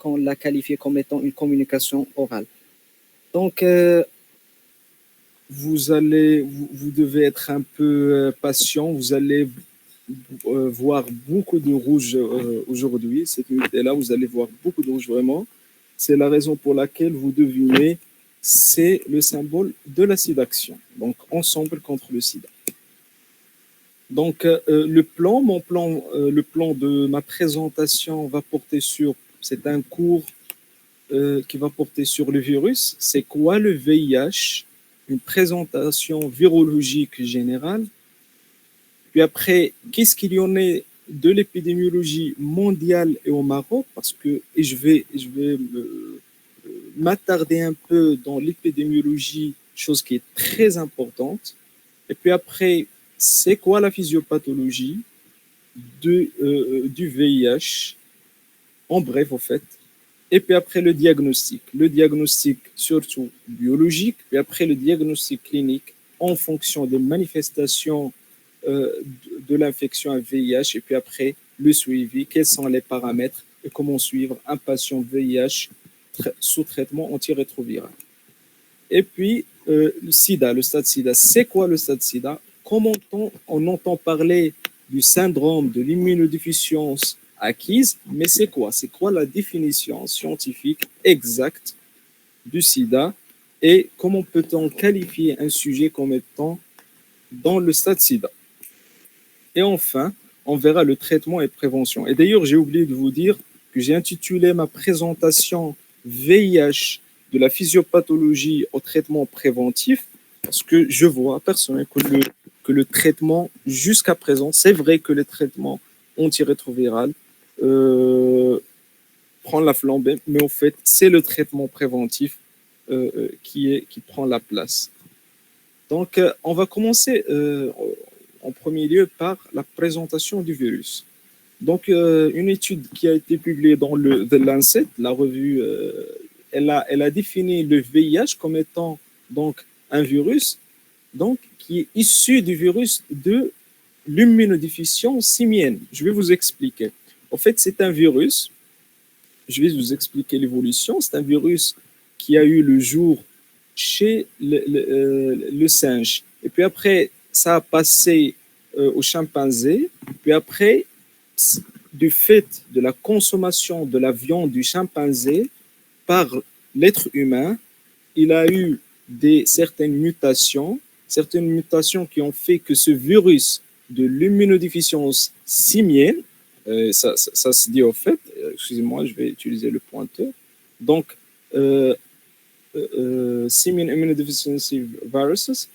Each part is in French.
qu'on l'a qualifié comme étant une communication orale. Donc, vous devez être un peu patient. Vous allez voir beaucoup de rouge aujourd'hui. Cette nuit-là, vous allez voir beaucoup de rouge vraiment. C'est la raison pour laquelle vous devinez, c'est le symbole de la SIDAction. Donc, ensemble contre le sida. Donc, le plan de ma présentation va porter sur, c'est un cours qui va porter sur le virus. C'est quoi le VIH? Une présentation virologique générale. Puis après, qu'est-ce qu'il y en est de l'épidémiologie mondiale et au Maroc? Parce que et je vais m'attarder un peu dans l'épidémiologie, chose qui est très importante. Et puis après, c'est quoi la physiopathologie du VIH? En bref, au fait. Et puis après, le diagnostic. Le diagnostic surtout biologique, puis après le diagnostic clinique en fonction des manifestations de l'infection à VIH, et puis après, le suivi, quels sont les paramètres et comment suivre un patient VIH sous traitement antirétroviral. Et puis, le SIDA, le stade SIDA. C'est quoi le stade SIDA? Comment on entend parler du syndrome de l'immunodéficience acquise, mais c'est quoi? C'est quoi la définition scientifique exacte du sida et comment peut-on qualifier un sujet comme étant dans le stade sida? Et enfin, on verra le traitement et prévention. Et d'ailleurs, j'ai oublié de vous dire que j'ai intitulé ma présentation VIH de la physiopathologie au traitement préventif parce que je vois personnellement que le traitement jusqu'à présent, c'est vrai que le traitement antirétroviral prend la flambée, mais au fait, c'est le traitement préventif qui prend la place. Donc, on va commencer en premier lieu par la présentation du virus. Donc, une étude qui a été publiée dans le The Lancet, la revue, elle a défini le VIH comme étant donc un virus donc, qui est issu du virus de l'immunodéficience simienne. Je vais vous expliquer. En fait, c'est un virus, je vais vous expliquer l'évolution, c'est un virus qui a eu le jour chez le singe. Et puis après, ça a passé au chimpanzé. Puis après, du fait de la consommation de la viande du chimpanzé par l'être humain, il a eu certaines mutations qui ont fait que ce virus de l'immunodéficience simienne, ça se dit au fait, excusez-moi, je vais utiliser le pointeur. Donc, simian immunodeficiency viruses.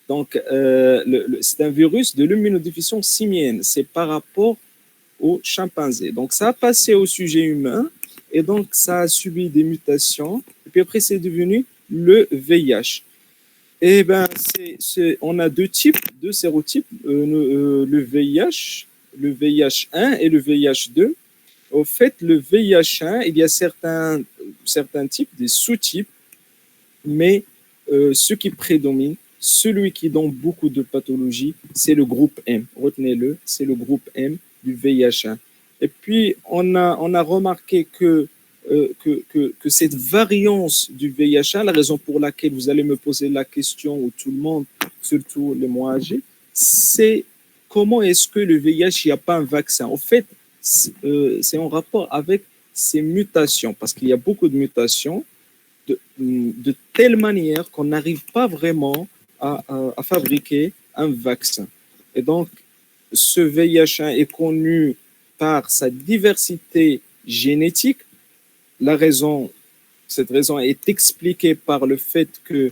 Donc, c'est un virus de l'immunodéficience simienne. C'est par rapport au chimpanzé. Donc, ça a passé au sujet humain et donc ça a subi des mutations. Et puis après, c'est devenu le VIH. Et ben, on a deux sérotypes, le VIH, le VIH1 et le VIH2. Au fait, le VIH1, il y a certains types, des sous-types, mais ce qui prédomine, celui qui donne beaucoup de pathologies, c'est le groupe M. Retenez-le, c'est le groupe M du VIH1. Et puis, on a remarqué que cette variance du VIH1, la raison pour laquelle vous allez me poser la question, ou tout le monde, surtout les moins âgés, c'est comment est-ce que le VIH, il n'y a pas un vaccin? En fait, c'est en rapport avec ces mutations, parce qu'il y a beaucoup de mutations de telle manière qu'on n'arrive pas vraiment à fabriquer un vaccin. Et donc, ce VIH1 est connu par sa diversité génétique. Cette raison est expliquée par le fait qu'il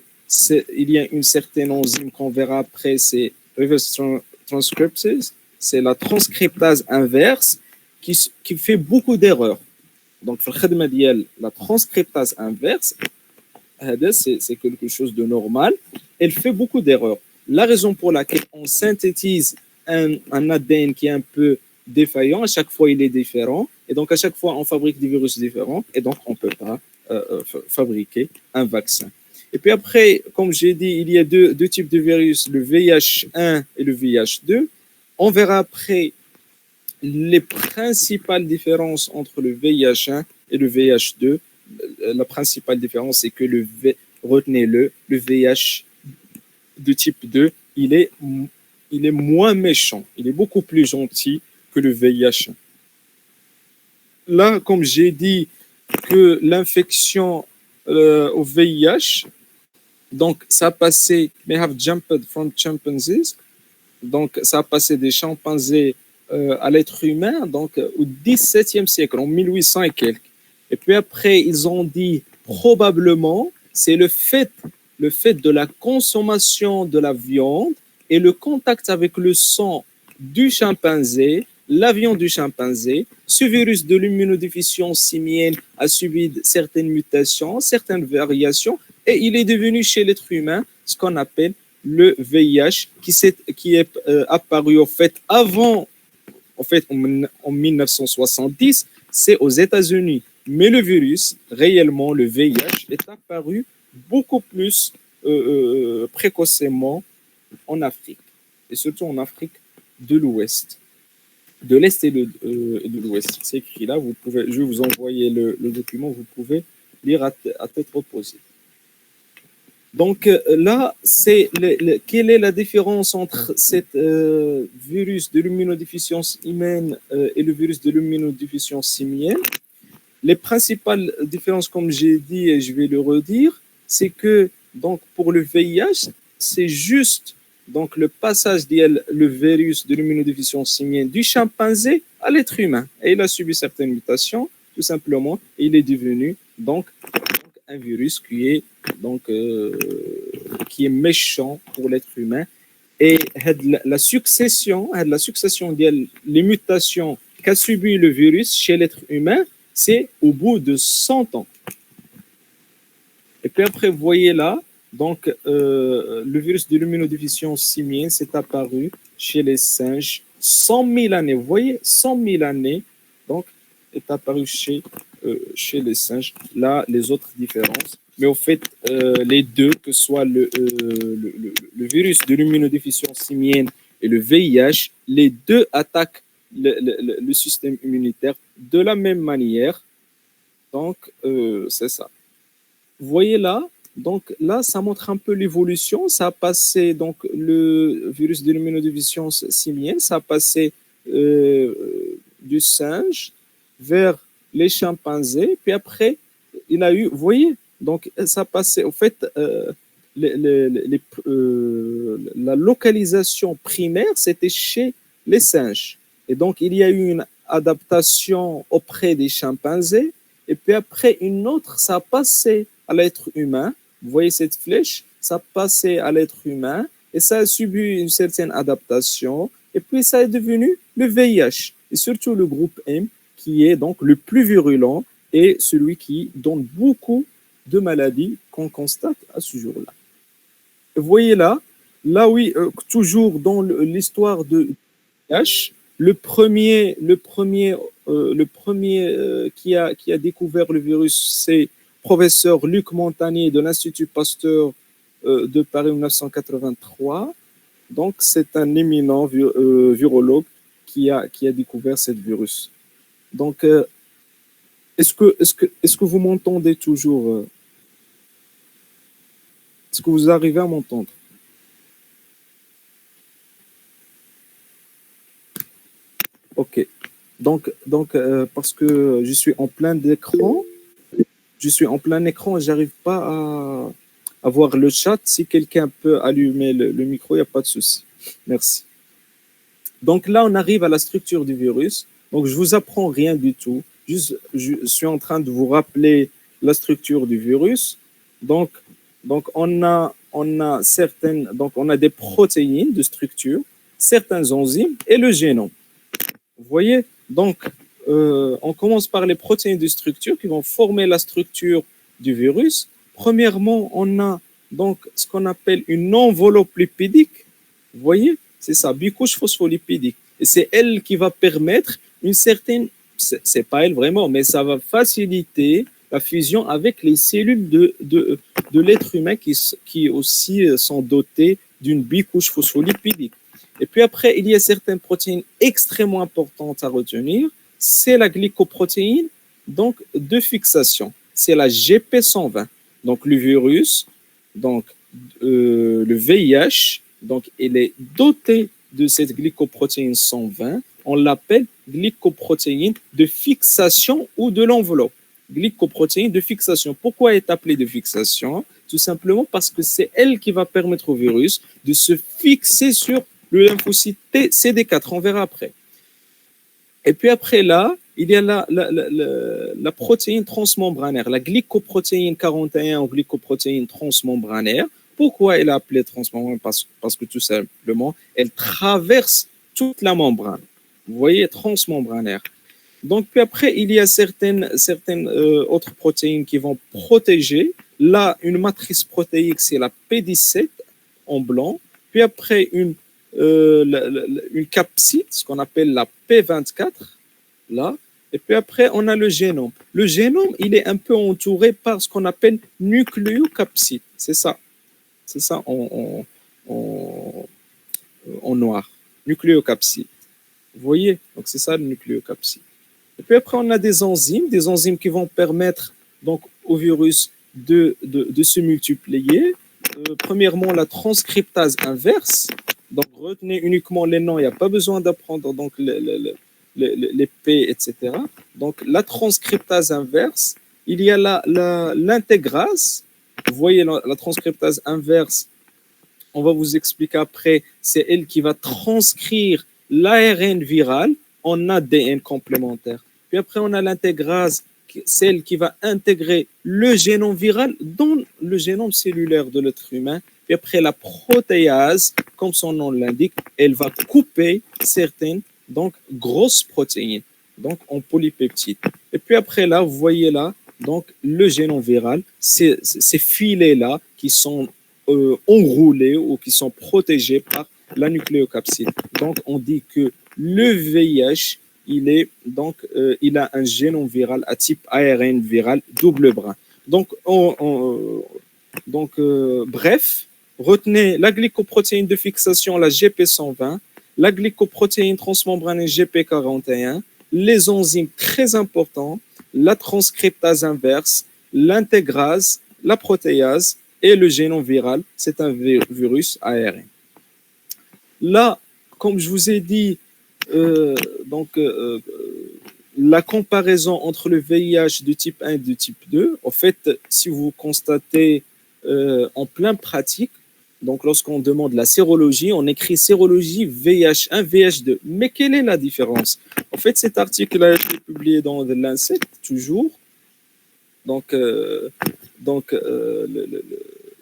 y a une certaine enzyme qu'on verra après, c'est reverse transcriptase, c'est la transcriptase inverse qui fait beaucoup d'erreurs. Donc, la transcriptase inverse, c'est quelque chose de normal, elle fait beaucoup d'erreurs. La raison pour laquelle on synthétise un ADN qui est un peu défaillant, à chaque fois il est différent, et donc à chaque fois on fabrique des virus différents, et donc on ne peut pas fabriquer un vaccin. Et puis après, comme j'ai dit, il y a deux types de virus, le VIH1 et le VIH2. On verra après les principales différences entre le VIH1 et le VIH2. La principale différence, c'est que retenez-le, le VIH de type 2, il est moins méchant, il est beaucoup plus gentil que le VIH. Là, comme j'ai dit que l'infection au VIH, donc ça a passé, may have jumped from chimpanzees, donc ça a passé des chimpanzés à l'être humain, donc au XVIIe siècle, en 1800 et quelques. Et puis après, ils ont dit probablement, c'est le fait de la consommation de la viande et le contact avec le sang du chimpanzé, la viande du chimpanzé. Ce virus de l'immunodéficience simienne a subi certaines mutations, certaines variations, et il est devenu chez l'être humain ce qu'on appelle le VIH, qui est apparu en fait en 1970, c'est aux États-Unis. Mais le virus, réellement, le VIH, est apparu beaucoup plus précocement en Afrique, et surtout en Afrique de l'Ouest, de l'Est et de l'Ouest. C'est écrit là, je vais vous envoyer le document, vous pouvez lire à tête reposée. Donc là, quelle est la différence entre ce virus de l'immunodéficience humaine et le virus de l'immunodéficience simienne? Les principales différences, comme j'ai dit et je vais le redire, c'est que donc, pour le VIH, c'est juste donc, le passage le virus de l'immunodéficience simienne du chimpanzé à l'être humain. Et il a subi certaines mutations, tout simplement, et il est devenu donc un virus qui est méchant pour l'être humain. Et la succession des mutations qu'a subi le virus chez l'être humain, c'est au bout de 100 ans. Et puis après, vous voyez là, donc le virus de l'immunodéficience simienne s'est apparu chez les singes 100 000 années. Vous voyez, 100 000 années, donc, est apparu chez les singes. Là, les autres différences. Mais au fait, les deux, que ce soit le virus de l'immunodéficience simienne et le VIH, les deux attaquent le système immunitaire de la même manière. Donc, c'est ça. Vous voyez là, donc là, ça montre un peu l'évolution. Ça a passé, donc, le virus de l'immunodéficience simienne, ça a passé du singe vers les chimpanzés. Puis après, il a eu, vous voyez, donc ça a passé, au fait, la localisation primaire, c'était chez les singes. Et donc, il y a eu une adaptation auprès des chimpanzés. Et puis après, une autre, ça a passé à l'être humain. Vous voyez cette flèche, ça a passé à l'être humain et ça a subi une certaine adaptation. Et puis, ça est devenu le VIH. Et surtout le groupe M, qui est donc le plus virulent et celui qui donne beaucoup de maladies qu'on constate à ce jour-là. Vous voyez là, oui, toujours dans l'histoire de VIH, le premier qui a découvert le virus, c'est professeur Luc Montagnier de l'Institut Pasteur de Paris 1983. Donc, c'est un éminent virologue qui a découvert ce virus. Donc, est-ce que vous m'entendez toujours? Est-ce que vous arrivez à m'entendre? Ok. Donc parce que je suis en plein écran, j'arrive pas à voir le chat. Si quelqu'un peut allumer le micro, il n'y a pas de souci. Merci. Donc là, on arrive à la structure du virus. Donc, je vous apprends rien du tout. Juste, je suis en train de vous rappeler la structure du virus. Donc on a des protéines de structure, certains enzymes et le génome. Vous voyez, donc on commence par les protéines de structure qui vont former la structure du virus. Premièrement, on a donc ce qu'on appelle une enveloppe lipidique. Vous voyez, c'est ça, bicouche phospholipidique. Et c'est elle qui va permettre une certaine, c'est pas elle vraiment, mais ça va faciliter la fusion avec les cellules de l'être humain qui aussi sont dotées d'une bicouche phospholipidique. Et puis après, il y a certaines protéines extrêmement importantes à retenir. C'est la glycoprotéine. donc, de fixation. C'est la GP120. Donc, le virus, donc, le VIH, donc, il est doté de cette glycoprotéine 120. On l'appelle glycoprotéine de fixation ou de l'enveloppe. Glycoprotéine de fixation. Pourquoi elle est appelée de fixation? Tout simplement parce que c'est elle qui va permettre au virus de se fixer sur le lymphocyte CD4. On verra après. Et puis après là, il y a la protéine transmembranaire, la glycoprotéine 41 ou glycoprotéine transmembranaire. Pourquoi elle est appelée transmembranaire? Parce que tout simplement, elle traverse toute la membrane. Vous voyez, transmembranaire. Donc, puis après, il y a certaines autres protéines qui vont protéger. Là, une matrice protéique, c'est la P17 en blanc. Puis après, une capside, ce qu'on appelle la P24, là. Et puis après, on a le génome. Le génome, il est un peu entouré par ce qu'on appelle nucléocapside. C'est ça. C'est ça en noir. Nucléocapside. Vous voyez? Donc, c'est ça le nucléocapside. Et puis après, on a des enzymes qui vont permettre donc, au virus de se multiplier. Premièrement, la transcriptase inverse. Donc, retenez uniquement les noms, il n'y a pas besoin d'apprendre donc, les P, etc. Donc, la transcriptase inverse, il y a l'intégrase. Vous voyez, la transcriptase inverse, on va vous expliquer après, c'est elle qui va transcrire l'ARN viral en ADN complémentaire. Puis après, on a l'intégrase, celle qui va intégrer le génome viral dans le génome cellulaire de l'être humain. Puis après, la protéase, comme son nom l'indique, elle va couper certaines donc, grosses protéines, donc en polypeptides. Et puis après, là, vous voyez là, donc, le génome viral, ces filets-là qui sont enroulés ou qui sont protégés par la nucléocapside. Donc, on dit que le VIH, il a un génome viral à type ARN viral double brin. Donc, bref, retenez la glycoprotéine de fixation, la GP120, la glycoprotéine transmembranée GP41, les enzymes très importants, la transcriptase inverse, l'intégrase, la protéase et le génome viral. C'est un virus ARN. Là, comme je vous ai dit, la comparaison entre le VIH de type 1 et de type 2, en fait, si vous constatez en plein pratique, donc lorsqu'on demande la sérologie, on écrit sérologie VIH1, VIH2. Mais quelle est la différence? En fait, cet article a été publié dans The Lancet, toujours. Donc,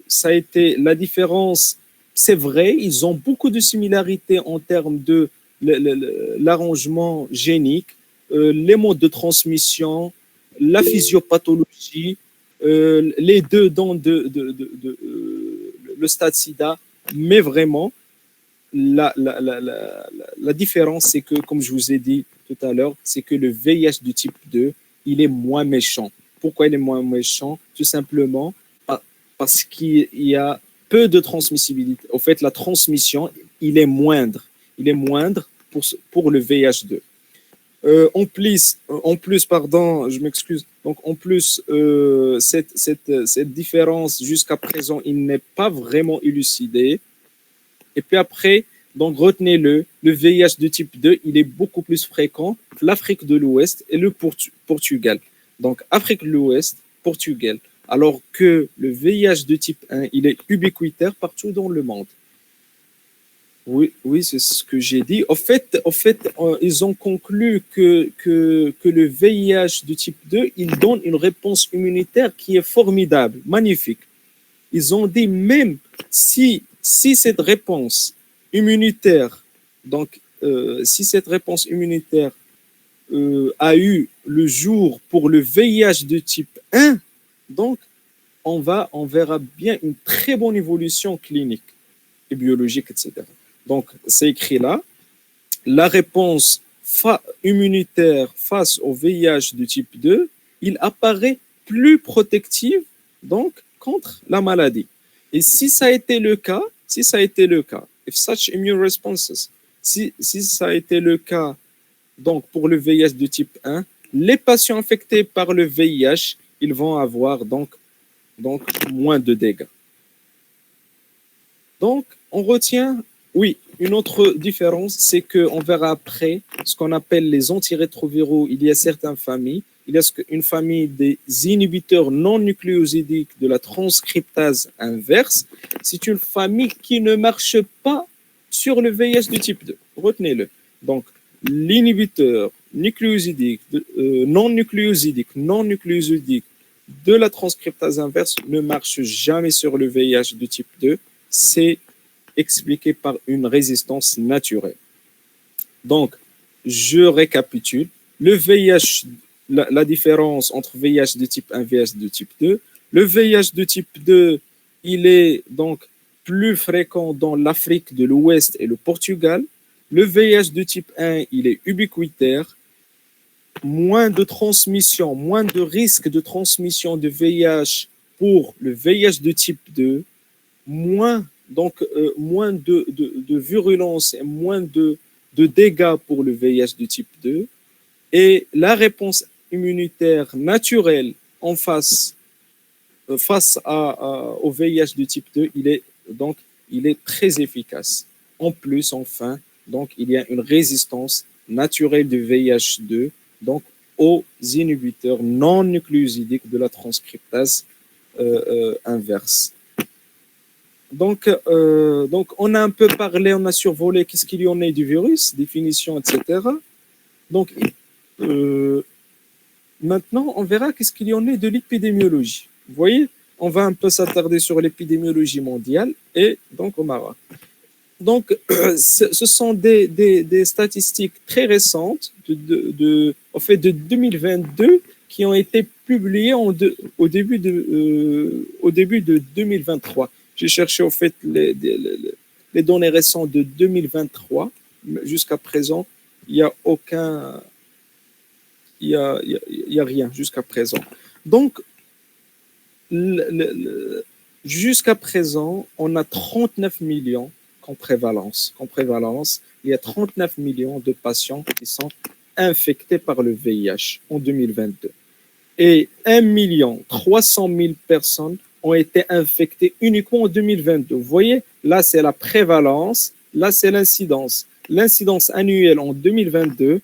ça a été la différence. C'est vrai, ils ont beaucoup de similarités en termes de l'arrangement génique, les modes de transmission, la physiopathologie, les deux dans le stade SIDA, mais vraiment, la différence, c'est que, comme je vous ai dit tout à l'heure, c'est que le VIH du type 2, il est moins méchant. Pourquoi il est moins méchant? Tout simplement parce qu'il y a peu de transmissibilité. En fait, la transmission, il est moindre. Il est moindre pour le VIH2. En plus, pardon, je m'excuse. Donc, en plus, cette différence, jusqu'à présent, il n'est pas vraiment élucidé. Et puis après, donc retenez-le, le VIH de type 2, il est beaucoup plus fréquent l'Afrique de l'Ouest et le Portugal. Donc, Afrique de l'Ouest, Portugal. Alors que le VIH de type 1, il est ubiquitaire partout dans le monde. Oui, c'est ce que j'ai dit. En fait, ils ont conclu que le VIH de type 2, il donne une réponse immunitaire qui est formidable, magnifique. Ils ont dit même si cette réponse immunitaire, donc si cette réponse immunitaire a eu le jour pour le VIH de type 1, donc on verra bien une très bonne évolution clinique et biologique, etc. Donc, c'est écrit là. La réponse immunitaire face au VIH de type 2, il apparaît plus protective donc, contre la maladie. Et si ça a été le cas, if such immune responses, si ça a été le cas donc, pour le VIH de type 1, les patients infectés par le VIH, ils vont avoir donc moins de dégâts. Donc, on retient, oui, une autre différence, c'est qu'on verra après ce qu'on appelle les antirétroviraux. Il y a certaines familles. Il y a une famille des inhibiteurs non nucléosidiques de la transcriptase inverse. C'est une famille qui ne marche pas sur le VIH de type 2. Retenez-le. Donc, l'inhibiteur nucléosidique, non nucléosidique de la transcriptase inverse ne marche jamais sur le VIH de type 2. C'est expliqué par une résistance naturelle. Donc, je récapitule. Le VIH, la différence entre VIH de type 1 et VIH de type 2. Le VIH de type 2, il est donc plus fréquent dans l'Afrique de l'Ouest et le Portugal. Le VIH de type 1, il est ubiquitaire. Moins de transmission, moins de risque de transmission de VIH pour le VIH de type 2, moins de virulence et moins de dégâts pour le VIH de type 2. Et la réponse immunitaire naturelle en face au VIH de type 2, il est très efficace. En plus, enfin, donc, il y a une résistance naturelle du VIH2 donc, aux inhibiteurs non nucléosidiques de la transcriptase inverse. Donc, on a un peu parlé, on a survolé qu'est-ce qu'il y en a du virus, définition, etc. Donc, maintenant, on verra qu'est-ce qu'il y en a de l'épidémiologie. Vous voyez, on va un peu s'attarder sur l'épidémiologie mondiale et donc au Maroc. Donc, ce sont des statistiques très récentes au fait de 2022 qui ont été publiées au début de 2023. J'ai cherché au fait les données récentes de 2023. Jusqu'à présent, il n'y a aucun, il y a rien jusqu'à présent. Donc, jusqu'à présent, on a 39 millions en prévalence. Il y a 39 millions de patients qui sont infectés par le VIH en 2022. Et 1,3 million personnes ont été infectées uniquement en 2022. Vous voyez, là, c'est la prévalence, là, c'est l'incidence. L'incidence annuelle en 2022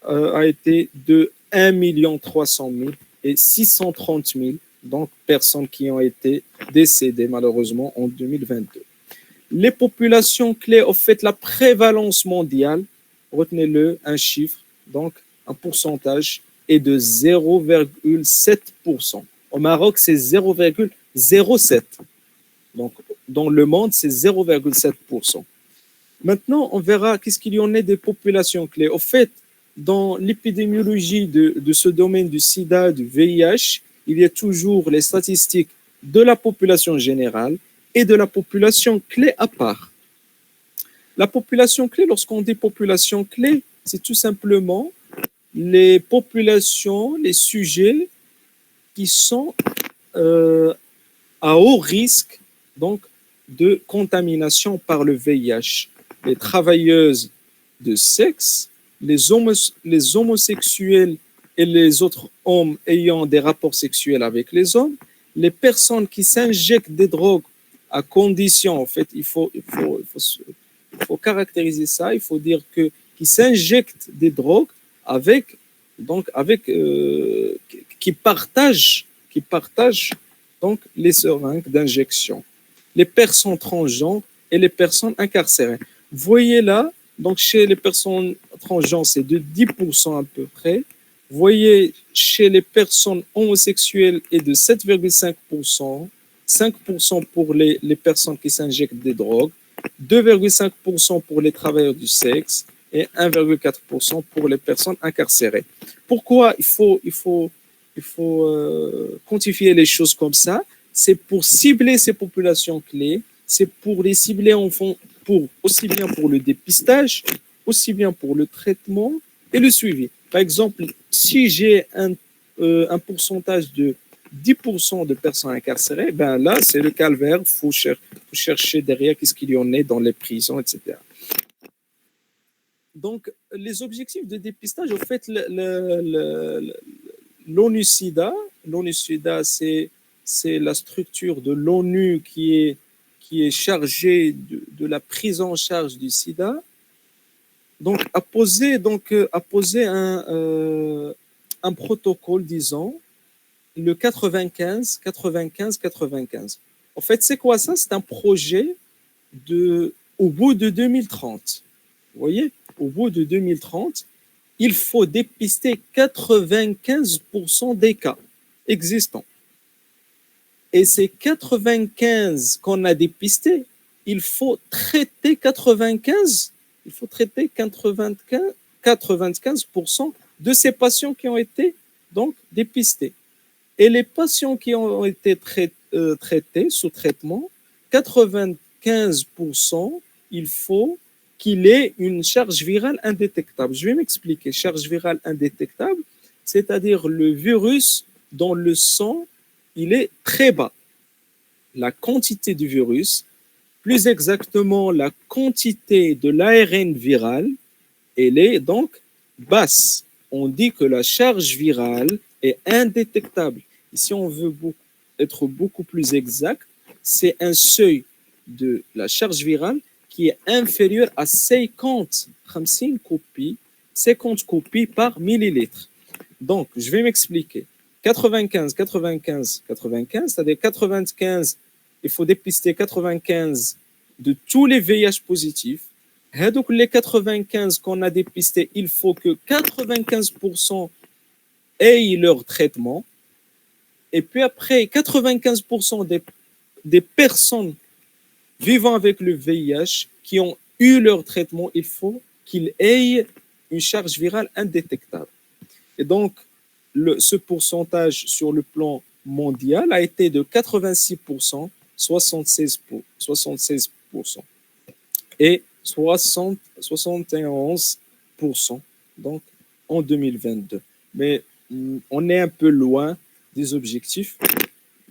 a été de 1,3 million et 630 000 donc, personnes qui ont été décédées malheureusement en 2022. Les populations clés, au fait, la prévalence mondiale, retenez-le, un chiffre, donc un pourcentage est de 0,7%. Au Maroc, c'est 0,07%. Donc, dans le monde, c'est 0,7%. Maintenant, on verra qu'est-ce qu'il y en a des populations clés. Au fait, dans l'épidémiologie de ce domaine du sida, du VIH, il y a toujours les statistiques de la population générale et de la population clé à part. La population clé, lorsqu'on dit population clé, c'est tout simplement les populations, les sujets qui sont à haut risque donc, de contamination par le VIH. Les travailleuses de sexe, les homosexuels et les autres hommes ayant des rapports sexuels avec les hommes, les personnes qui s'injectent des drogues à condition, en fait, il faut caractériser ça, il faut dire que qui s'injectent des drogues qui partagent donc les seringues d'injection, les personnes transgenres et les personnes incarcérées. Vous voyez là, donc chez les personnes transgenres, c'est de 10% à peu près. Vous voyez, chez les personnes homosexuelles, est de 7,5%, 5% pour les personnes qui s'injectent des drogues, 2,5% pour les travailleurs du sexe et 1,4% pour les personnes incarcérées. Pourquoi il faut quantifier les choses comme ça? C'est pour cibler ces populations clés, c'est pour les cibler aussi bien pour le dépistage, aussi bien pour le traitement et le suivi. Par exemple, si j'ai un pourcentage de 10% de personnes incarcérées, ben là, c'est le calvaire. Il faut chercher derrière qu'est-ce qu'il y en a dans les prisons, etc. Donc, les objectifs de dépistage, en fait, l'ONU-SIDA, l'ONU-SIDA, c'est la structure de l'ONU qui est chargée de la prise en charge du sida, donc a posé un protocole, disons, le 95-95-95. En fait, c'est quoi ça? C'est un projet au bout de 2030. Vous voyez, au bout de 2030, il faut dépister 95% des cas existants. Et ces 95 qu'on a dépistés, il faut traiter 95, il faut traiter 95% de ces patients qui ont été donc dépistés. Et les patients qui ont été traités sous traitement, 95%, il faut qu'il ait une charge virale indétectable. Je vais m'expliquer. Charge virale indétectable, c'est-à-dire le virus dans le sang, il est très bas. La quantité du virus, plus exactement la quantité de l'ARN viral, elle est donc basse. On dit que la charge virale est indétectable. Si on veut être beaucoup plus exact, c'est un seuil de la charge virale qui est inférieur à 50 copies, 50 copies par millilitre. Donc, je vais m'expliquer. 95, 95, 95, c'est-à-dire 95, il faut dépister 95 de tous les VIH positifs. Donc, les 95 qu'on a dépistés, il faut que 95% aient leur traitement. Et puis après, 95% des personnes vivant avec le VIH qui ont eu leur traitement, il faut qu'ils aient une charge virale indétectable. Et donc, ce pourcentage sur le plan mondial a été de 86%, 76% et 71% donc en 2022. Mais on est un peu loin des objectifs.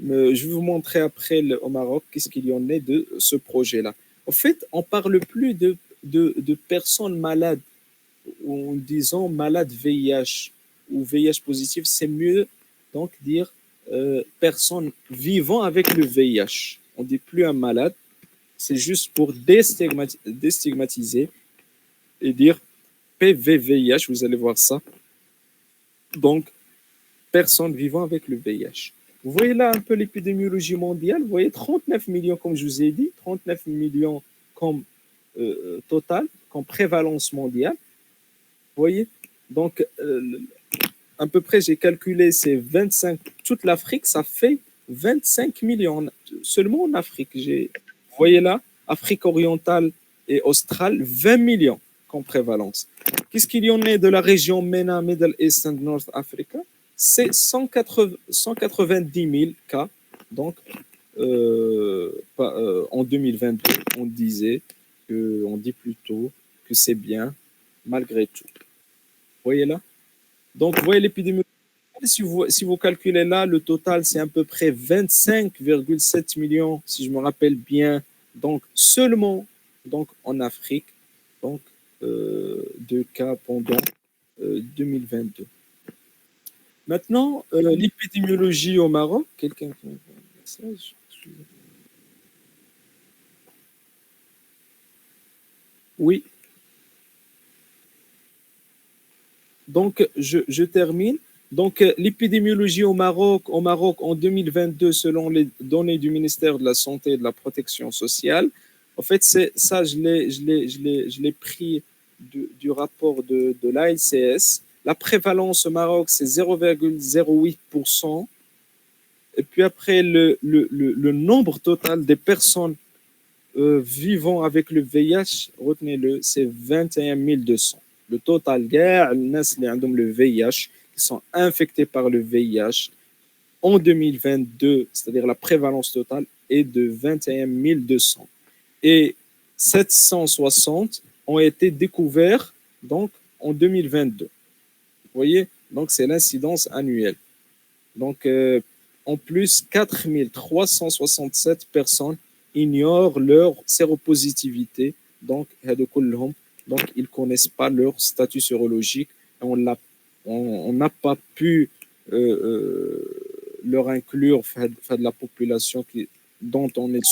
Je vais vous montrer après au Maroc qu'est-ce qu'il y en est de ce projet-là. En fait, on parle plus de personnes malades, ou disons malades VIH ou VIH positif, c'est mieux donc dire personnes vivant avec le VIH. On ne dit plus un malade, c'est juste pour déstigmatiser et dire PVVIH, vous allez voir ça. Donc, personnes vivant avec le VIH. Vous voyez là un peu l'épidémiologie mondiale. Vous voyez 39 millions, comme je vous ai dit, 39 millions comme total, comme prévalence mondiale. Vous voyez? Donc, à peu près, j'ai calculé, c'est 25, toute l'Afrique, ça fait 25 millions, seulement en Afrique. Vous voyez là, Afrique orientale et australe, 20 millions comme prévalence. Qu'est-ce qu'il y en a de la région MENA, Middle East and North Africa? C'est 190 000 cas. Donc, en 2022, on dit plutôt que c'est bien, malgré tout. Vous voyez là? Donc, vous voyez l'épidémie. Si vous calculez là, le total, c'est à peu près 25,7 millions, si je me rappelle bien, donc seulement donc, en Afrique, donc, de cas pendant 2022. Maintenant, l'épidémiologie au Maroc. Quelqu'un qui a un message? Oui. Donc, je termine. Donc, l'épidémiologie au Maroc, en 2022, selon les données du ministère de la Santé et de la Protection sociale, en fait, ça, je l'ai pris du rapport de l'ALCS. La prévalence au Maroc, c'est 0,08%. Et puis après, le nombre total des personnes vivant avec le VIH, retenez-le, c'est 21 200. Le total, le VIH, qui sont infectés par le VIH en 2022, c'est-à-dire la prévalence totale, est de 21 200. Et 760 ont été découverts donc, en 2022. Vous voyez? Donc, c'est l'incidence annuelle. Donc, en plus, 4 367 personnes ignorent leur séropositivité. Donc, donc ils ne connaissent pas leur statut sérologique. Et on n'a pas pu leur inclure de la population dont on est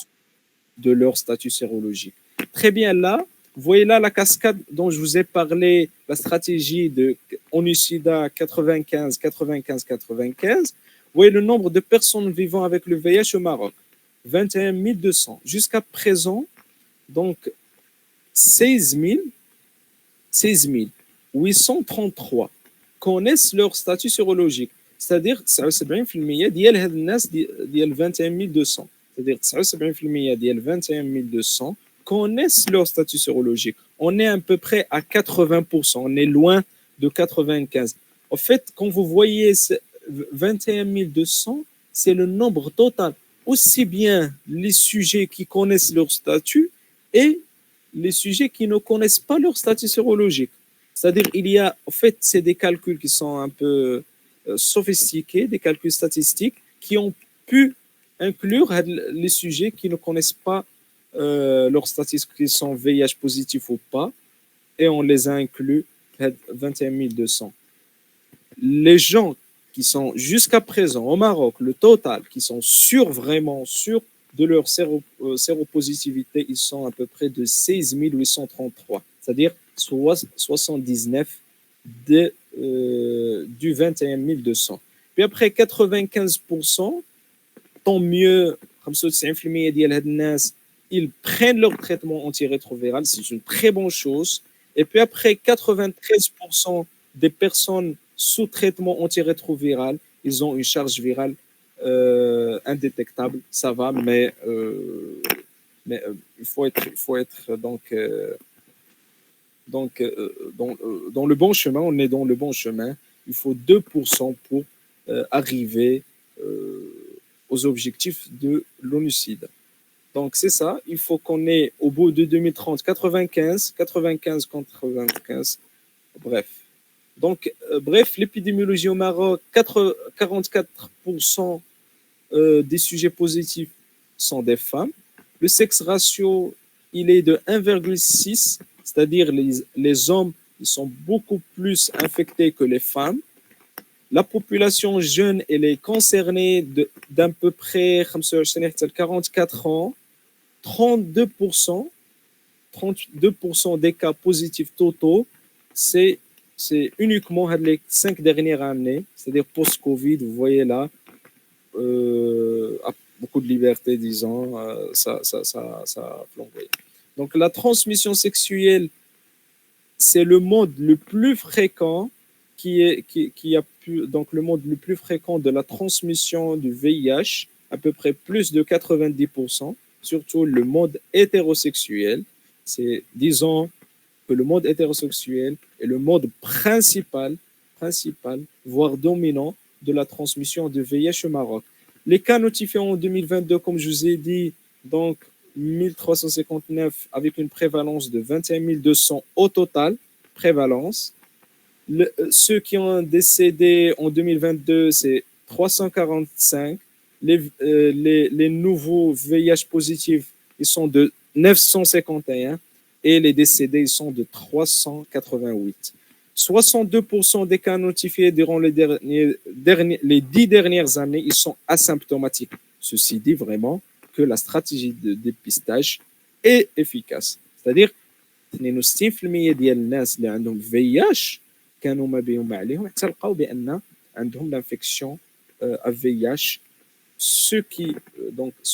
de leur statut sérologique. Très bien, là, vous voyez là la cascade dont je vous ai parlé, la stratégie de ONU-SIDA 95, 95, 95. Vous voyez le nombre de personnes vivant avec le VIH au Maroc, 21 200. Jusqu'à présent, donc 16 833 connaissent leur statut sérologique. C'est-à-dire 79% ديال هاد الناس ديال 21 200. C'est-à-dire 79% ديال 21 200 connaissent leur statut sérologique. On est à peu près à 80%. On est loin de 95%. En fait, quand vous voyez 21 200, c'est le nombre total. Aussi bien les sujets qui connaissent leur statut et les sujets qui ne connaissent pas leur statut sérologique. C'est-à-dire, il y a, en fait, c'est des calculs qui sont un peu sophistiqués, des calculs statistiques qui ont pu inclure les sujets qui ne connaissent pas leurs statistiques, qui sont VIH positifs ou pas, et on les a inclus 21 200. Les gens qui sont jusqu'à présent au Maroc, le total, qui sont vraiment sûrs de leur séropositivité, ils sont à peu près de 16 833, c'est-à-dire 79 du 21 200. Puis après 95%, tant mieux, 95% ديال هاد الناس, ils prennent leur traitement antirétroviral, c'est une très bonne chose. Et puis après 93% des personnes sous traitement antirétroviral, ils ont une charge virale indétectable, ça va, mais il faut être dans le bon chemin. On est dans le bon chemin. Il faut 2% pour arriver aux objectifs de l'ONU-SIDA. Donc c'est ça, il faut qu'on ait au bout de 2030 95, 95, bref. Donc, bref, l'épidémiologie au Maroc, 44% des sujets positifs sont des femmes. Le sexe ratio, il est de 1,6, c'est-à-dire les hommes ils sont beaucoup plus infectés que les femmes. La population jeune, elle est concernée d'à peu près 44 ans, 32%, 32% des cas positifs totaux, c'est uniquement les 5 dernières années, c'est-à-dire post-Covid, vous voyez là, beaucoup de liberté, disons, ça a flambé. Donc la transmission sexuelle, c'est le mode le plus fréquent donc le mode le plus fréquent de la transmission du VIH, à peu près plus de 90%, surtout le mode hétérosexuel. C'est, disons, que le mode hétérosexuel est le mode principal, voire dominant de la transmission de VIH au Maroc. Les cas notifiés en 2022, comme je vous ai dit, donc 1359 avec une prévalence de 21 200 au total, prévalence. Ceux qui ont décédé en 2022, c'est 345. Les nouveaux VIH positifs, ils sont de 951 et les décédés, ils sont de 388. 62% des cas notifiés durant les 10 dernières années, ils sont asymptomatiques. Ceci dit vraiment que la stratégie de dépistage est efficace. C'est-à-dire, 62% ديال الناس اللي عندهم VIH كانوا ما بيهم عليهم حتى لقاو بان عندهم l'infection à VIH, ce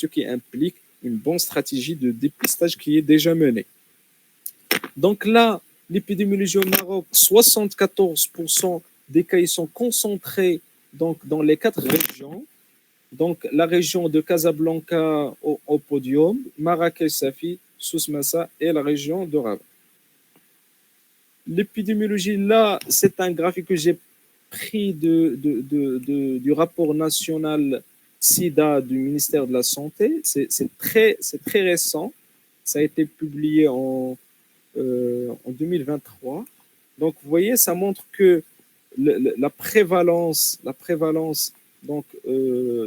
qui implique une bonne stratégie de dépistage qui est déjà menée. Donc là, l'épidémiologie au Maroc, 74% des cas ils sont concentrés donc, dans les 4 régions. Donc la région de Casablanca au podium, Marrakech, Safi, Souss Massa et la région de Rabat. L'épidémiologie, là, c'est un graphique que j'ai pris du rapport national SIDA du ministère de la Santé. C'est très récent. Ça a été publié en 2023. Donc, vous voyez, ça montre que la prévalence donc,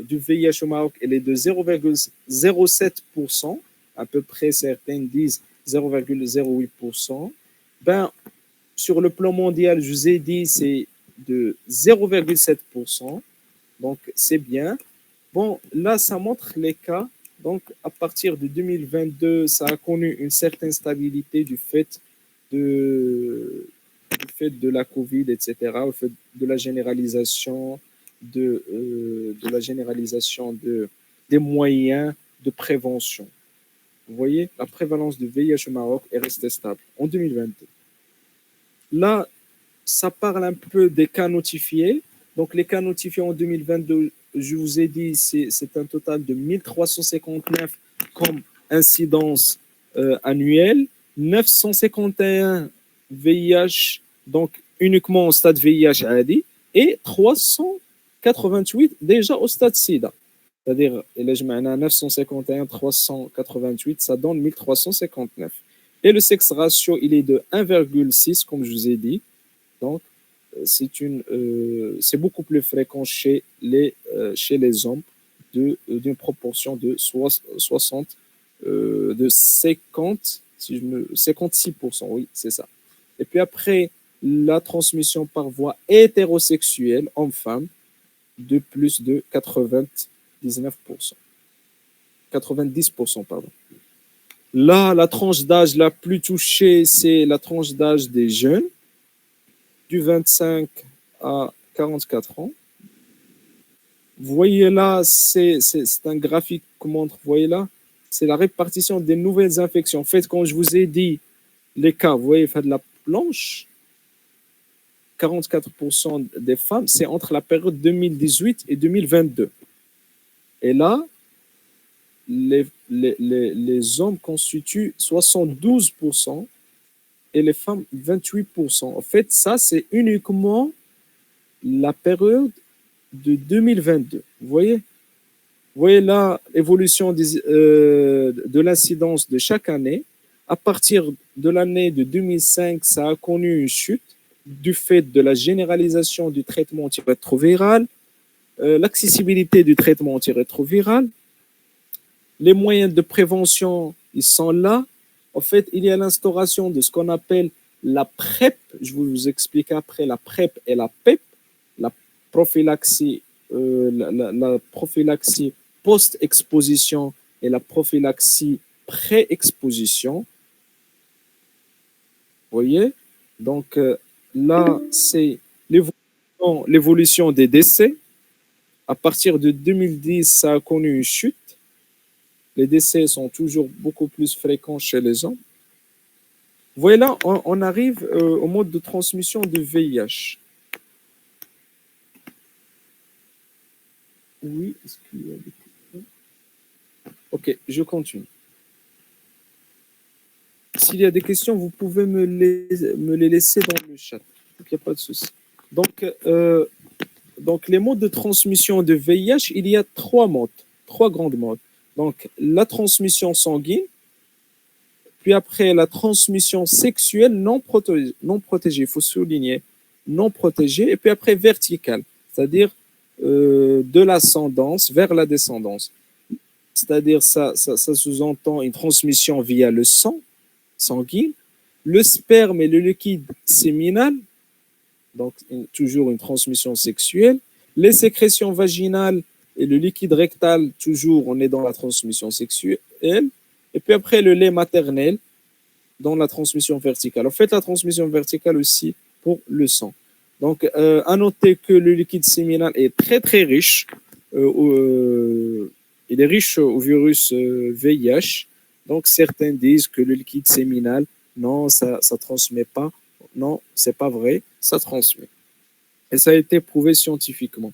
du VIH au Maroc, elle est de 0,07%. À peu près, certains disent 0,08%. Ben, sur le plan mondial, je vous ai dit, c'est de 0,7%. Donc, c'est bien. Bon, là, ça montre les cas. Donc, à partir de 2022, ça a connu une certaine stabilité du fait de la Covid, etc., au fait de la généralisation, des moyens de prévention. Vous voyez, la prévalence du VIH au Maroc est restée stable en 2022. Là, ça parle un peu des cas notifiés. Donc, les cas notifiés en 2022, je vous ai dit, c'est un total de 1359 comme incidence annuelle, 951 VIH, donc uniquement au stade VIH ADI, et 388 déjà au stade SIDA. C'est-à-dire, 951, 388, ça donne 1359. Et le sexe ratio, il est de 1,6, comme je vous ai dit. Donc, c'est beaucoup plus fréquent chez les hommes d'une proportion de 60, de 50, 56%, oui, c'est ça. Et puis après, la transmission par voie hétérosexuelle homme-femme de plus de 99%. 90%, pardon. Là, la tranche d'âge la plus touchée, c'est la tranche d'âge des jeunes, du 25 à 44 ans. Vous voyez là, c'est un graphique qui montre, vous voyez là, c'est la répartition des nouvelles infections. En fait, quand je vous ai dit les cas, vous voyez, de la planche, 44% des femmes, c'est entre la période 2018 et 2022. Et là, les hommes constituent 72% et les femmes 28%. En fait, ça, c'est uniquement la période de 2022. Vous voyez là l'évolution de l'incidence de chaque année. À partir de l'année de 2005, ça a connu une chute du fait de la généralisation du traitement antirétroviral, l'accessibilité du traitement antirétroviral, les moyens de prévention, ils sont là. En fait, il y a l'instauration de ce qu'on appelle la PrEP. Je vais vous expliquer après la PrEP et la PEP, la prophylaxie, la prophylaxie post-exposition et la prophylaxie pré-exposition. Vous voyez? Donc là, c'est l'évolution des décès. À partir de 2010, ça a connu une chute. Les décès sont toujours beaucoup plus fréquents chez les hommes. Vous voyez là, on arrive au mode de transmission de VIH. Oui, est-ce qu'il y a des questions? Ok, je continue. S'il y a des questions, vous pouvez me les laisser dans le chat. Il n'y a pas de souci. Donc, les modes de transmission de VIH, il y a trois grandes modes. Donc, la transmission sanguine, puis après la transmission sexuelle non protégée, il faut souligner, non protégée, et puis après verticale, c'est-à-dire de l'ascendance vers la descendance. C'est-à-dire ça sous-entend une transmission via le sang sanguin, le sperme et le liquide séminal, donc toujours une transmission sexuelle, les sécrétions vaginales et le liquide rectal, toujours on est dans la transmission sexuelle, et puis après le lait maternel dans la transmission verticale. En fait, la transmission verticale aussi pour le sang. Donc, à noter que le liquide séminal est très très riche. Il est riche au virus VIH. Donc, certains disent que le liquide séminal, non, ça ne transmet pas. Non, c'est pas vrai, ça transmet. Et ça a été prouvé scientifiquement.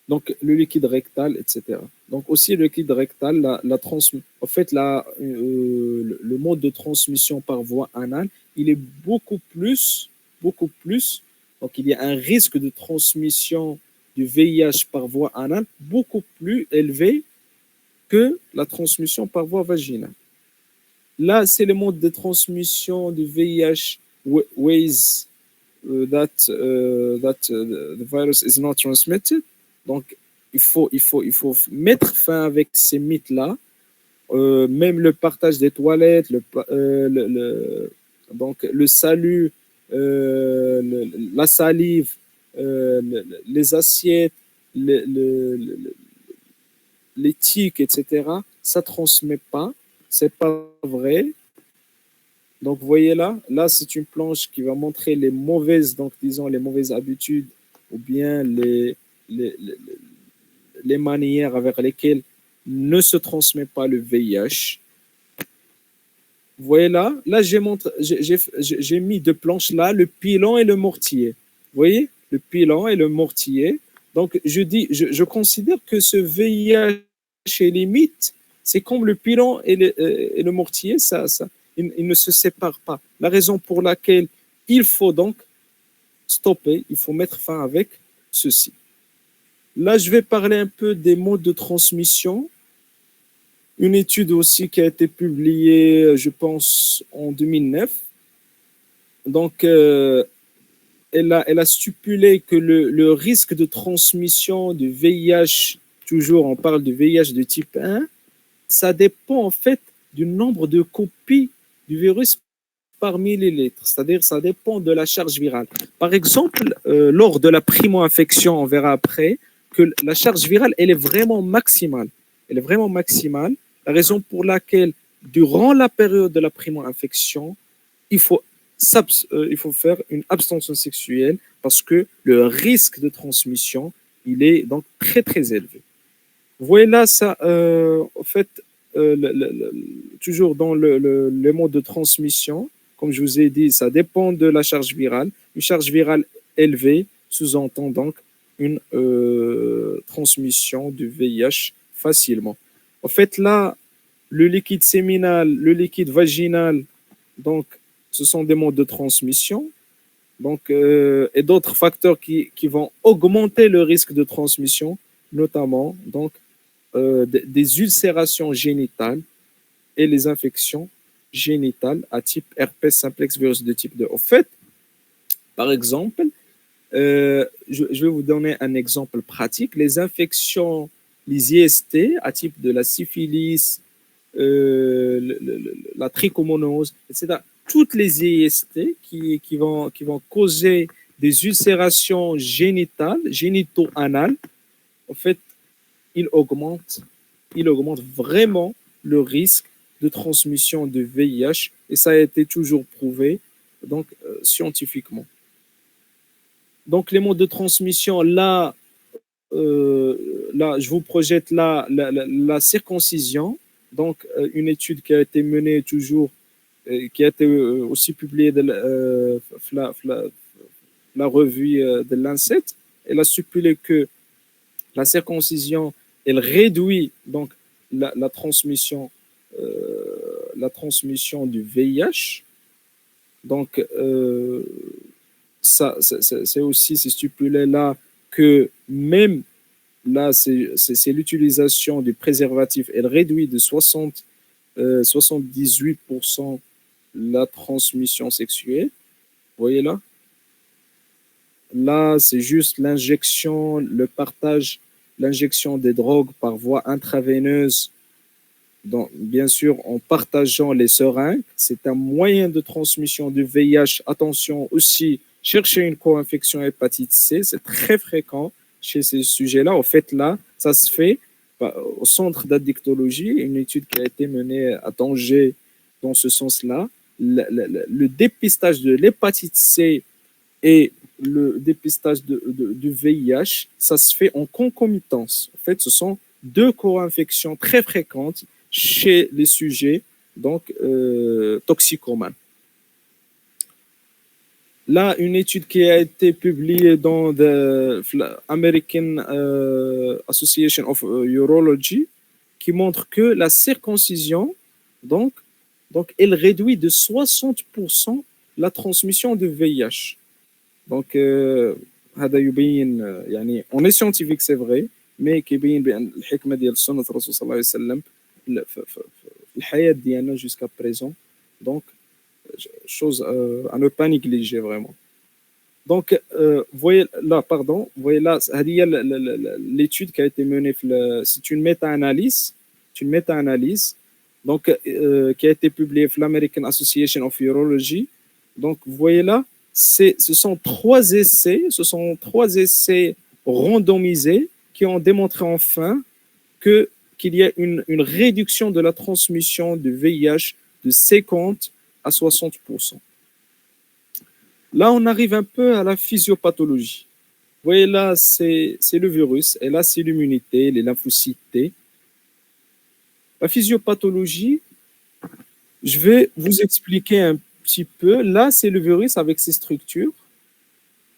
Donc, le liquide rectal, etc. Donc, aussi, le liquide rectal, en fait, le mode de transmission par voie anale, il est beaucoup plus. Donc, il y a un risque de transmission du VIH par voie anale beaucoup plus élevé que la transmission par voie vaginale. Là, c'est le mode de transmission du VIH ways that the virus is not transmitted. Donc, il faut mettre fin avec ces mythes-là. Même le partage des toilettes, Donc, le salut, la salive, les assiettes, les tiques, etc., ça ne transmet pas. C'est pas vrai. Donc, vous voyez là, c'est une planche qui va montrer les mauvaises, donc disons les mauvaises habitudes ou bien les, les, les manières avec lesquelles ne se transmet pas le VIH. Vous voyez là j'ai mis deux planches là, le pilon et le mortier. Vous voyez, le pilon et le mortier. Donc, je considère que ce VIH est limite, c'est comme le pilon et le mortier, il ne se séparent pas. La raison pour laquelle il faut donc stopper, il faut mettre fin avec ceci. Là, je vais parler un peu des modes de transmission. Une étude aussi qui a été publiée, je pense, en 2009. Donc, elle a stipulé que le risque de transmission du VIH, toujours on parle de VIH de type 1, ça dépend en fait du nombre de copies du virus par millilitre, c'est-à-dire ça dépend de la charge virale. Par exemple, lors de la primo-infection, on verra après que la charge virale, elle est vraiment maximale. Elle est vraiment maximale. La raison pour laquelle, durant la période de la primo-infection, il faut faire une abstention sexuelle parce que le risque de transmission, il est donc très, très élevé. Vous voyez là, ça, en fait, toujours dans les modes de transmission, comme je vous ai dit, ça dépend de la charge virale. Une charge virale élevée sous-entend donc une transmission du VIH facilement. En fait, là, le liquide séminal, le liquide vaginal, donc, ce sont des modes de transmission. Donc, et d'autres facteurs qui vont augmenter le risque de transmission, notamment donc, des ulcérations génitales et les infections génitales à type herpès simplex virus de type 2. Au fait, par exemple, je vais vous donner un exemple pratique. Les infections, les IST à type de la syphilis, la trichomonose, etc. Toutes les IST qui vont causer des ulcérations génitales, génito-anales, en fait, il augmente vraiment le risque de transmission de VIH et ça a été toujours prouvé donc, scientifiquement. Donc, les modes de transmission, là, je vous projette là la circoncision. Donc, une étude qui a été menée toujours, qui a été aussi publiée dans la revue de Lancet. Elle a stipulé que la circoncision, elle réduit donc la transmission du VIH. Donc, c'est aussi stipulé là que même là, c'est l'utilisation du préservatif. Elle réduit de 78% la transmission sexuelle. Vous voyez là? Là, c'est juste l'injection, le partage, l'injection des drogues par voie intraveineuse. Donc, bien sûr, en partageant les seringues, c'est un moyen de transmission du VIH. Attention aussi, chercher une co-infection hépatite C, c'est très fréquent chez ces sujets-là. En fait, là, ça se fait au centre d'addictologie, une étude qui a été menée à Tanger dans ce sens-là. Le dépistage de l'hépatite C et le dépistage du VIH, ça se fait en concomitance. En fait, ce sont deux co-infections très fréquentes chez les sujets donc toxicomanes. Là, une étude qui a été publiée dans l'American Association of Urology qui montre que la circoncision, donc elle réduit de 60% la transmission de VIH. Donc, on est scientifique, c'est vrai, mais كيبين بأن الحكمة ديال سنة الرسول صلى الله عليه وسلم في الحياة ديالنا jusqu'à présent. Donc, chose à ne pas négliger vraiment. Donc, voyez là, l'étude qui a été menée, c'est une méta-analyse, donc, qui a été publiée dans l'American Association of Urology. Donc, vous voyez là, ce sont trois essais randomisés qui ont démontré enfin qu'il y a une réduction de la transmission du VIH de 50 à 60%. Là, on arrive un peu à la physiopathologie. Vous voyez là, c'est le virus, et là, c'est l'immunité, les lymphocytes T. La physiopathologie, je vais vous expliquer un petit peu. Là, c'est le virus avec ses structures.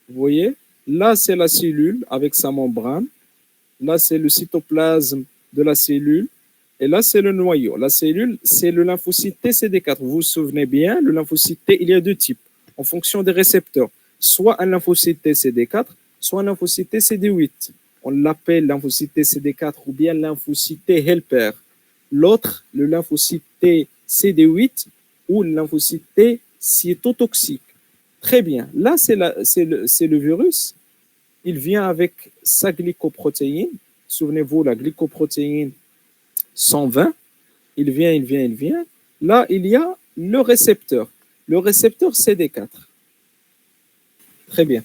Vous voyez, là, c'est la cellule avec sa membrane. Là, c'est le cytoplasme de la cellule. Et là, c'est le noyau. La cellule, c'est le lymphocyte TCD4. Vous vous souvenez bien, le lymphocyte T, il y a deux types en fonction des récepteurs. Soit un lymphocyte TCD4, soit un lymphocyte TCD8. On l'appelle lymphocyte TCD4 ou bien lymphocyte T helper. L'autre, le lymphocyte TCD8 ou le lymphocyte T cytotoxique. Très bien. Là, c'est le virus. Il vient avec sa glycoprotéine. Souvenez-vous, la glycoprotéine 120. Il vient. Là, il y a le récepteur. Le récepteur CD4. Très bien.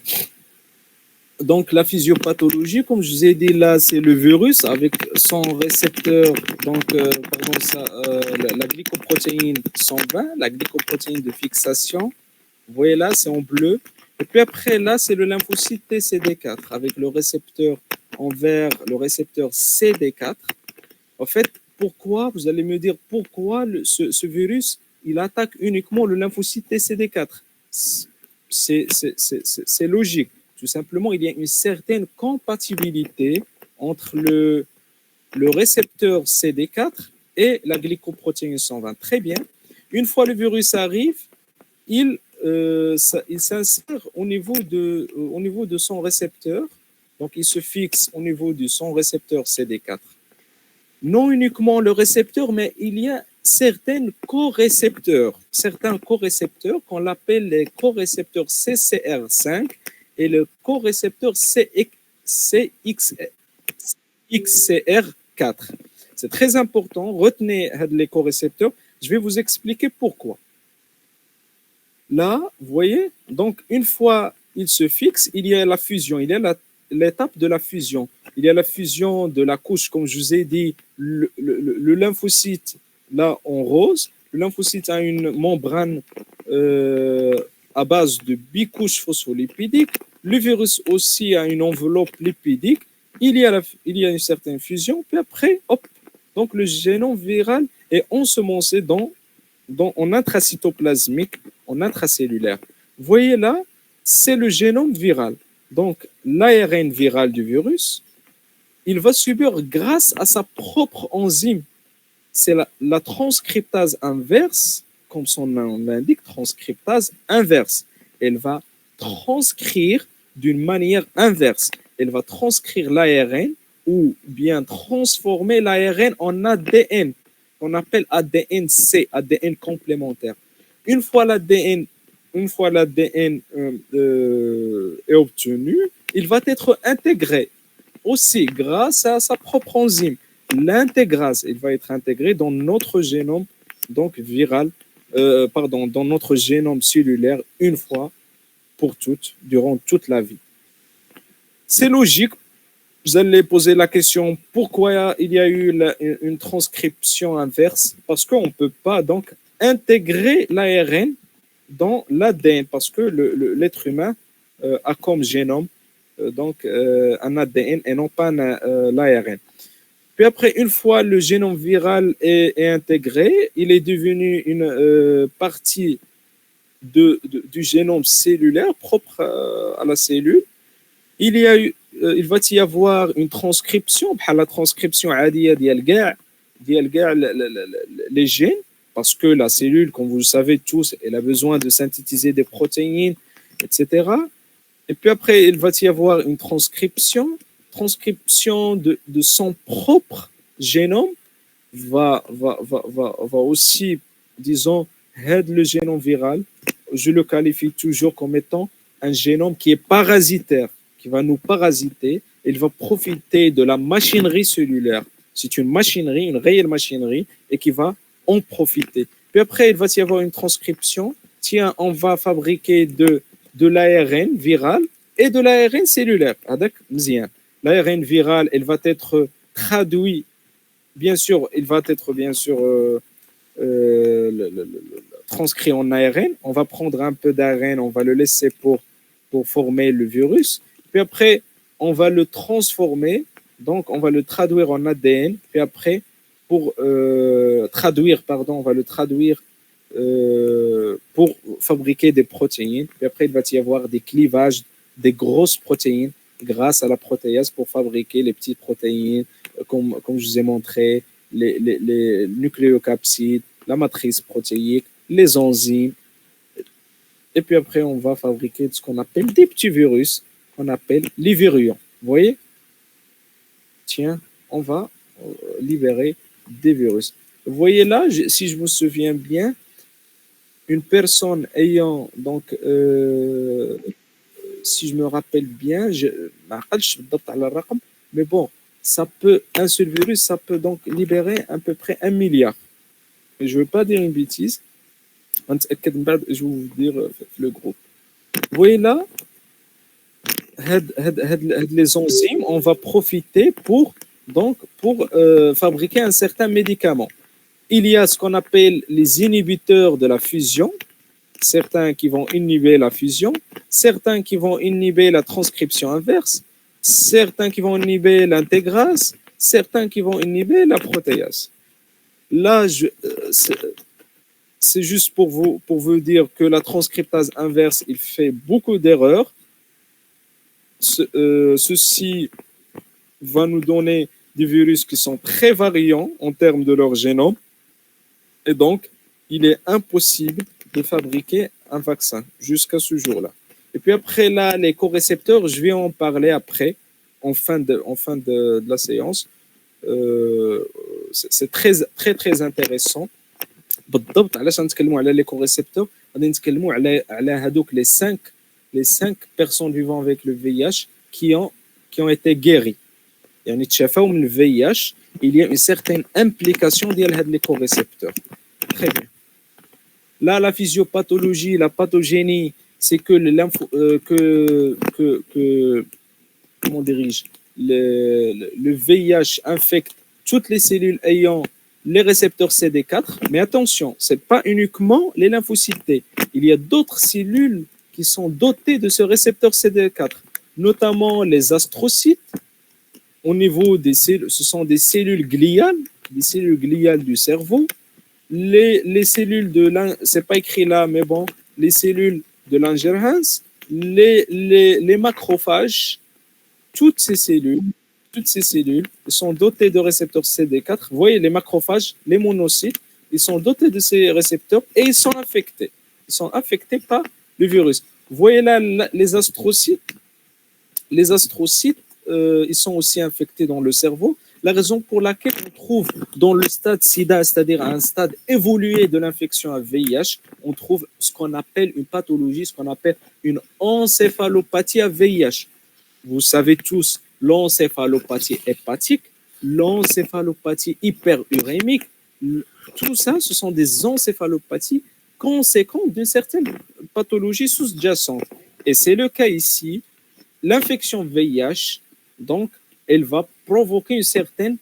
Donc, la physiopathologie, comme je vous ai dit, là, c'est le virus avec son récepteur, donc, la glycoprotéine 120, la glycoprotéine de fixation. Vous voyez là, c'est en bleu. Et puis après, là, c'est le lymphocyte TCD4 avec le récepteur en vert, le récepteur CD4. En fait, pourquoi, vous allez me dire, pourquoi ce virus, il attaque uniquement le lymphocyte TCD4? C'est logique. Tout simplement, il y a une certaine compatibilité entre le récepteur CD4 et la glycoprotéine 120. Très bien. Une fois le virus arrive, il s'insère au niveau de son récepteur. Donc, il se fixe au niveau de son récepteur CD4. Non uniquement le récepteur, mais il y a certains corécepteurs qu'on appelle les corécepteurs CCR5 et le corécepteur CXCR4. C'est très important, retenez les corécepteurs. Je vais vous expliquer pourquoi. Là, vous voyez, donc une fois il se fixe, il y a la fusion, il y a l'étape de la fusion. Il y a la fusion de la couche, comme je vous ai dit, le lymphocyte, là, en rose. Le lymphocyte a une membrane à base de bicouches phospholipidiques. Le virus aussi a une enveloppe lipidique. Il y a une certaine fusion. Puis après, hop, donc le génome viral est ensemencé en intracytoplasmique, en intracellulaire. Vous voyez là, c'est le génome viral. Donc, l'ARN viral du virus, il va subir grâce à sa propre enzyme. C'est la transcriptase inverse, comme son nom l'indique, transcriptase inverse. Elle va transcrire d'une manière inverse. Elle va transcrire l'ARN ou bien transformer l'ARN en ADN, qu'on appelle ADN-C, ADN complémentaire. Une fois l'ADN est obtenu, il va être intégré aussi grâce à sa propre enzyme, l'intégrase. Il va être intégré dans notre génome donc viral, dans notre génome cellulaire une fois pour toutes, durant toute la vie. C'est logique. Vous allez poser la question pourquoi il y a eu une transcription inverse? Parce qu'on ne peut pas donc intégrer l'ARN dans l'ADN, parce que l'être humain a comme génome un ADN et non pas l'ARN. Puis après, une fois le génome viral est intégré, il est devenu une partie du génome cellulaire propre à la cellule. Il va y avoir une transcription, la transcription عادية ديال كاع les gènes, parce que la cellule, comme vous le savez tous, elle a besoin de synthétiser des protéines, etc. Et puis après, il va y avoir une transcription de son propre génome, va aussi, disons, le génome viral, je le qualifie toujours comme étant un génome qui est parasitaire, qui va nous parasiter. Il va profiter de la machinerie cellulaire. C'est une machinerie, une réelle machinerie, et qui va en profiter. Puis après, il va y avoir une transcription. tiens, on va fabriquer de l'ARN viral et de l'ARN cellulaire. L'ARN viral, il va être traduit, bien sûr, il va être bien sûr transcrit en ARN. On va prendre un peu d'ARN, on va le laisser pour former le virus. Puis après, on va le transformer, donc on va le traduire en ADN. Puis après, pour traduire, pardon, on va le traduire pour fabriquer des protéines. Puis après, il va y avoir des clivages, des grosses protéines grâce à la protéase pour fabriquer les petites protéines, comme je vous ai montré, les nucléocapsides, la matrice protéique, les enzymes. Et puis après, on va fabriquer ce qu'on appelle des petits virus, qu'on appelle les virions. Vous voyez? Tiens, on va libérer des virus. Vous voyez là, si je me souviens bien, une personne ayant, donc, si je me rappelle bien, mais bon, ça peut, un seul virus, ça peut donc libérer à peu près 1 milliard. Et je ne veux pas dire une bêtise. Je vais vous dire le groupe. Vous voyez là, les enzymes, on va profiter pour fabriquer un certain médicament. Il y a ce qu'on appelle les inhibiteurs de la fusion, certains qui vont inhiber la fusion, certains qui vont inhiber la transcription inverse, certains qui vont inhiber l'intégrase, certains qui vont inhiber la protéase. Là, c'est juste pour vous dire que la transcriptase inverse, il fait beaucoup d'erreurs. Ceci va nous donner des virus qui sont très variants en termes de leur génome. Et donc, il est impossible de fabriquer un vaccin jusqu'à ce jour-là. Et puis après, là, les corécepteurs, je vais en parler après, en fin de la séance. C'est très, très, très intéressant. بالضبط علاش نتكلموا على لي كوريسبتور غادي نتكلموا على هذوك les 5 personnes vivant avec le VIH qui ont été guéries. يعني تشافوا من VIH, il y a une certaine implication ديال هاد les corécepteurs. Très bien. Là, la physiopathologie, la pathogénie, c'est que comment dirige le VIH infecte toutes les cellules ayant les récepteurs CD4, mais attention, ce n'est pas uniquement les lymphocytes T. Il y a d'autres cellules qui sont dotées de ce récepteur CD4, notamment les astrocytes. Au niveau des cellules, ce sont des cellules gliales du cerveau. Les cellules de c'est pas écrit là, mais bon, les cellules de Langerhans, les macrophages, toutes ces cellules sont dotées de récepteurs CD4. Vous voyez, les macrophages, les monocytes, ils sont dotés de ces récepteurs et ils sont infectés. Ils sont infectés par le virus. Vous voyez là, les astrocytes, ils sont aussi infectés dans le cerveau. La raison pour laquelle on trouve dans le stade SIDA, c'est-à-dire à un stade évolué de l'infection à VIH, on trouve ce qu'on appelle une pathologie, ce qu'on appelle une encéphalopathie à VIH. Vous savez tous, l'encéphalopathie hépatique, l'encéphalopathie hyperurémique, tout ça, ce sont des encéphalopathies conséquentes d'une certaine pathologie sous-jacente. Et c'est le cas ici. L'infection VIH, donc, elle va provoquer une certaine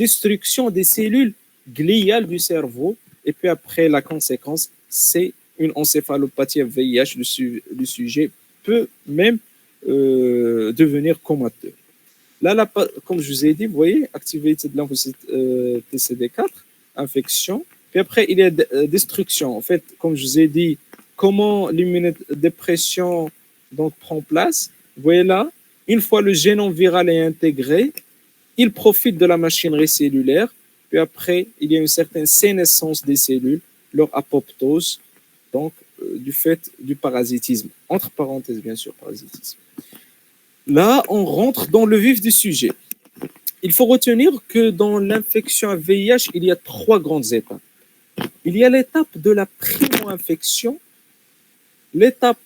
destruction des cellules gliales du cerveau. Et puis après, la conséquence, c'est une encéphalopathie à VIH. Le sujet peut même devenir comateux. Là, comme je vous ai dit, vous voyez, activité de lymphocyte TCD4, infection. Puis après, il y a destruction. En fait, comme je vous ai dit, comment l'immunodépression donc prend place. Vous voyez là, une fois le génome viral est intégré, il profite de la machinerie cellulaire. Puis après, il y a une certaine sénescence des cellules, leur apoptose, donc du fait du parasitisme. Entre parenthèses, bien sûr, parasitisme. Là, on rentre dans le vif du sujet. Il faut retenir que dans l'infection à VIH, il y a 3 grandes étapes. Il y a l'étape de la primo-infection, l'étape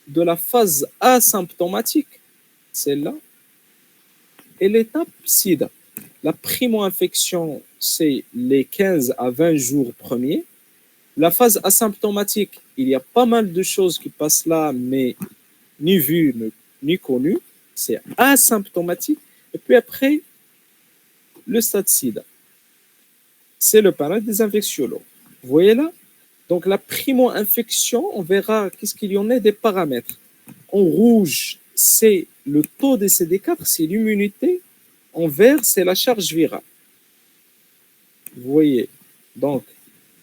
de la phase asymptomatique, celle-là, et l'étape SIDA. La primo-infection, c'est les 15 à 20 jours premiers. La phase asymptomatique, il y a pas mal de choses qui passent là, mais ni vues ni connues. C'est asymptomatique. Et puis après, le stade sida, c'est le parrain des infectiologues. Vous voyez là? Donc la primo-infection, on verra qu'est-ce qu'il y en a des paramètres. En rouge, c'est le taux de CD4, c'est l'immunité. En vert, c'est la charge virale. Vous voyez. Donc,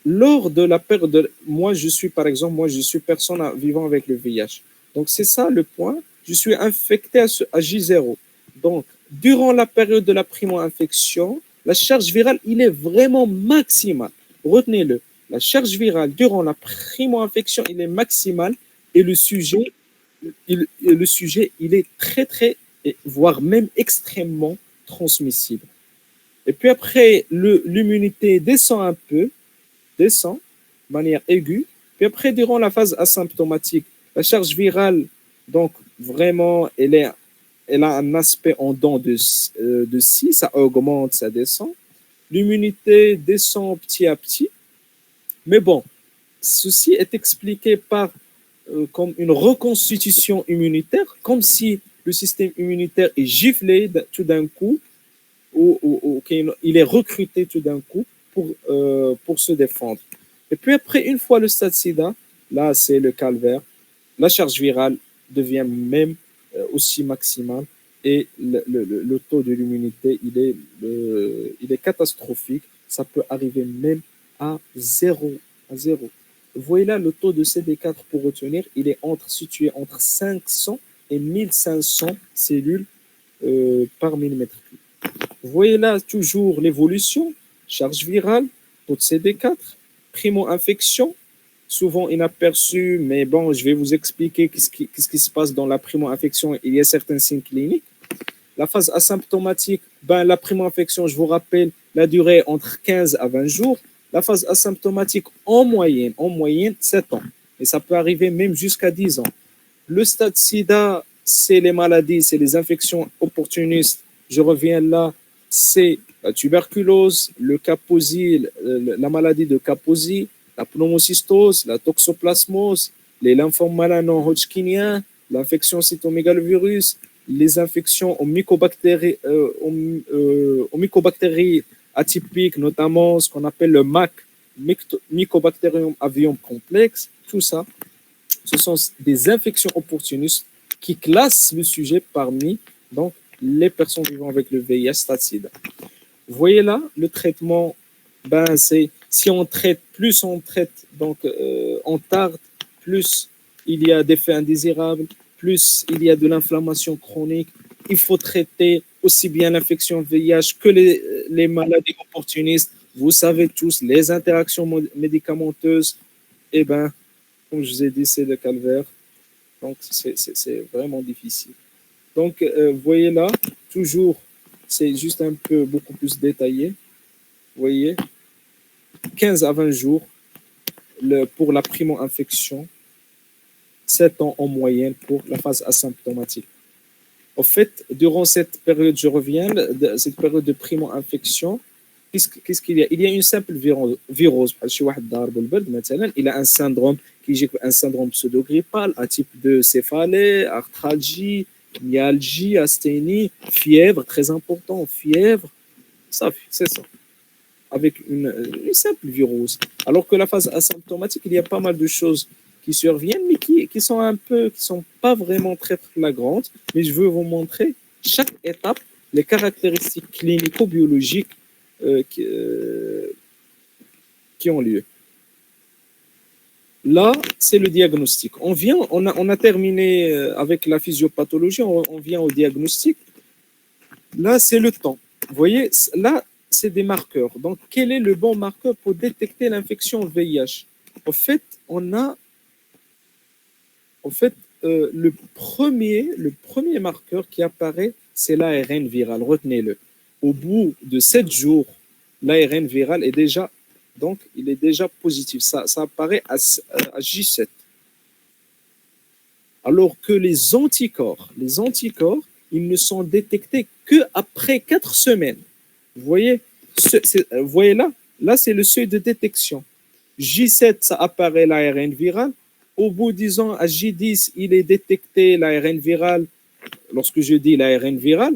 lors de la période, moi je suis par exemple, moi je suis personne vivant avec le VIH. Donc c'est ça le point. Je suis infecté à J0. Donc, durant la période de la primo-infection, la charge virale, il est vraiment maximale. Retenez-le. La charge virale durant la primo-infection, il est maximal et le sujet, il est très, très, voire même extrêmement transmissible. Et puis après, l'immunité descend un peu, descend de manière aiguë. Puis après, durant la phase asymptomatique, la charge virale, donc vraiment, elle a un aspect en dents de scie, ça augmente, ça descend. L'immunité descend petit à petit. Mais bon, ceci est expliqué par comme une reconstitution immunitaire, comme si le système immunitaire est giflé tout d'un coup, ou il est recruté tout d'un coup pour se défendre. Et puis après, une fois le stade sida, là c'est le calvaire, la charge virale devient même aussi maximale et le taux de l'immunité, il est catastrophique. Ça peut arriver même à zéro. À zéro. Vous voyez là, le taux de CD4 pour retenir, il est situé entre 500 et 1500 cellules par millimètre cube. Vous voyez là toujours l'évolution, charge virale, taux de CD4, primo-infection, souvent inaperçu, mais bon, je vais vous expliquer qu'est-ce qui se passe dans la primo-infection. Il y a certains signes cliniques. La phase asymptomatique, ben, la primo-infection, je vous rappelle, la durée entre 15 à 20 jours. La phase asymptomatique, en moyenne 7 ans. Et ça peut arriver même jusqu'à 10 ans. Le stade sida, c'est les maladies, c'est les infections opportunistes. Je reviens là, c'est la tuberculose, le Kaposi, la maladie de Kaposi, la pneumocystose, la toxoplasmose, les lymphomes malano-hodgkiniens, l'infection cytomégalovirus, les infections aux mycobactéries, aux mycobactéries atypiques, notamment ce qu'on appelle le MAC, Mycobacterium avium complexe, tout ça, ce sont des infections opportunistes qui classent le sujet parmi donc, les personnes vivant avec le VIH stade sida. Vous voyez là, le traitement, ben, c'est si on traite, plus on traite, donc on tarde, plus il y a d'effets indésirables, plus il y a de l'inflammation chronique. Il faut traiter aussi bien l'infection VIH que les maladies opportunistes. Vous savez tous, les interactions médicamenteuses, eh ben, comme je vous ai dit, c'est le calvaire. Donc, c'est vraiment difficile. Donc, vous voyez là, toujours, c'est juste un peu beaucoup plus détaillé. Vous voyez, 15 à 20 jours pour la primo-infection, 7 ans en moyenne pour la phase asymptomatique. En fait, durant cette période, je reviens, cette période de primo-infection, qu'est-ce qu'il y a? Il y a une simple virose. Il a un syndrome qui est un syndrome pseudo-grippal, un type de céphalée, arthralgie, myalgie, asthénie, fièvre, très important, fièvre. Ça, c'est ça. Avec une simple virose. Alors que la phase asymptomatique, il y a pas mal de choses qui surviennent, mais qui sont un peu, qui sont pas vraiment très flagrantes. Mais je veux vous montrer chaque étape, les caractéristiques clinico-biologiques qui ont lieu. Là, c'est le diagnostic. On a terminé avec la physiopathologie, on vient au diagnostic. Là, c'est le temps. Vous voyez, là, c'est des marqueurs. Donc, quel est le bon marqueur pour détecter l'infection VIH? En fait, le premier marqueur qui apparaît, c'est l'ARN viral. Retenez-le. Au bout de 7 jours, l'ARN viral est déjà, donc, il est déjà positif. Ça apparaît à J7. Alors que les anticorps, ils ne sont détectés qu'après 4 semaines. Vous voyez, là, c'est le seuil de détection. J7, ça apparaît l'ARN viral. Au bout, disons, à J10, il est détecté l'ARN viral. Lorsque je dis l'ARN viral,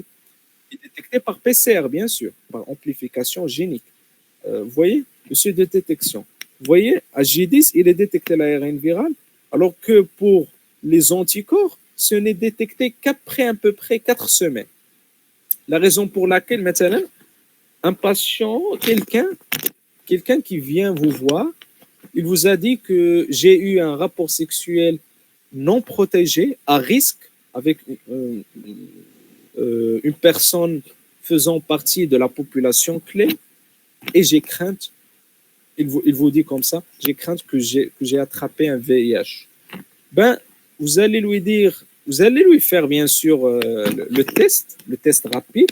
il est détecté par PCR, bien sûr, par amplification génique. Vous voyez, le seuil de détection. Vous voyez, à J10, il est détecté l'ARN viral, alors que pour les anticorps, ce n'est détecté qu'après à peu près 4 semaines. La raison pour laquelle, maintenant, un patient, quelqu'un qui vient vous voir, il vous a dit que j'ai eu un rapport sexuel non protégé, à risque, avec une personne faisant partie de la population clé, et j'ai crainte, il vous dit comme ça, j'ai crainte que j'ai attrapé un VIH. Ben, vous allez lui dire, vous allez lui faire bien sûr le test rapide,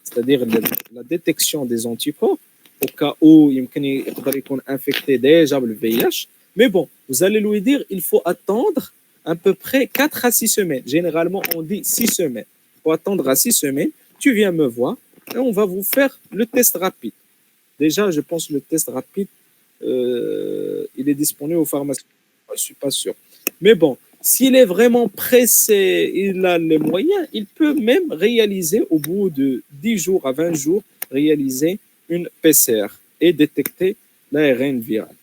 c'est-à-dire la détection des anticorps, au cas où il peut être infecté déjà le VIH. Mais bon, vous allez lui dire, il faut attendre à peu près 4 à 6 semaines. Généralement, on dit 6 semaines. Il faut attendre à 6 semaines. Tu viens me voir et on va vous faire le test rapide. Déjà, je pense que le test rapide, il est disponible aux pharmacies. Je ne suis pas sûr. Mais bon, s'il est vraiment pressé, il a les moyens, il peut même réaliser au bout de 10 jours à 20 jours, réaliser une PCR et détecter l'ARN viral.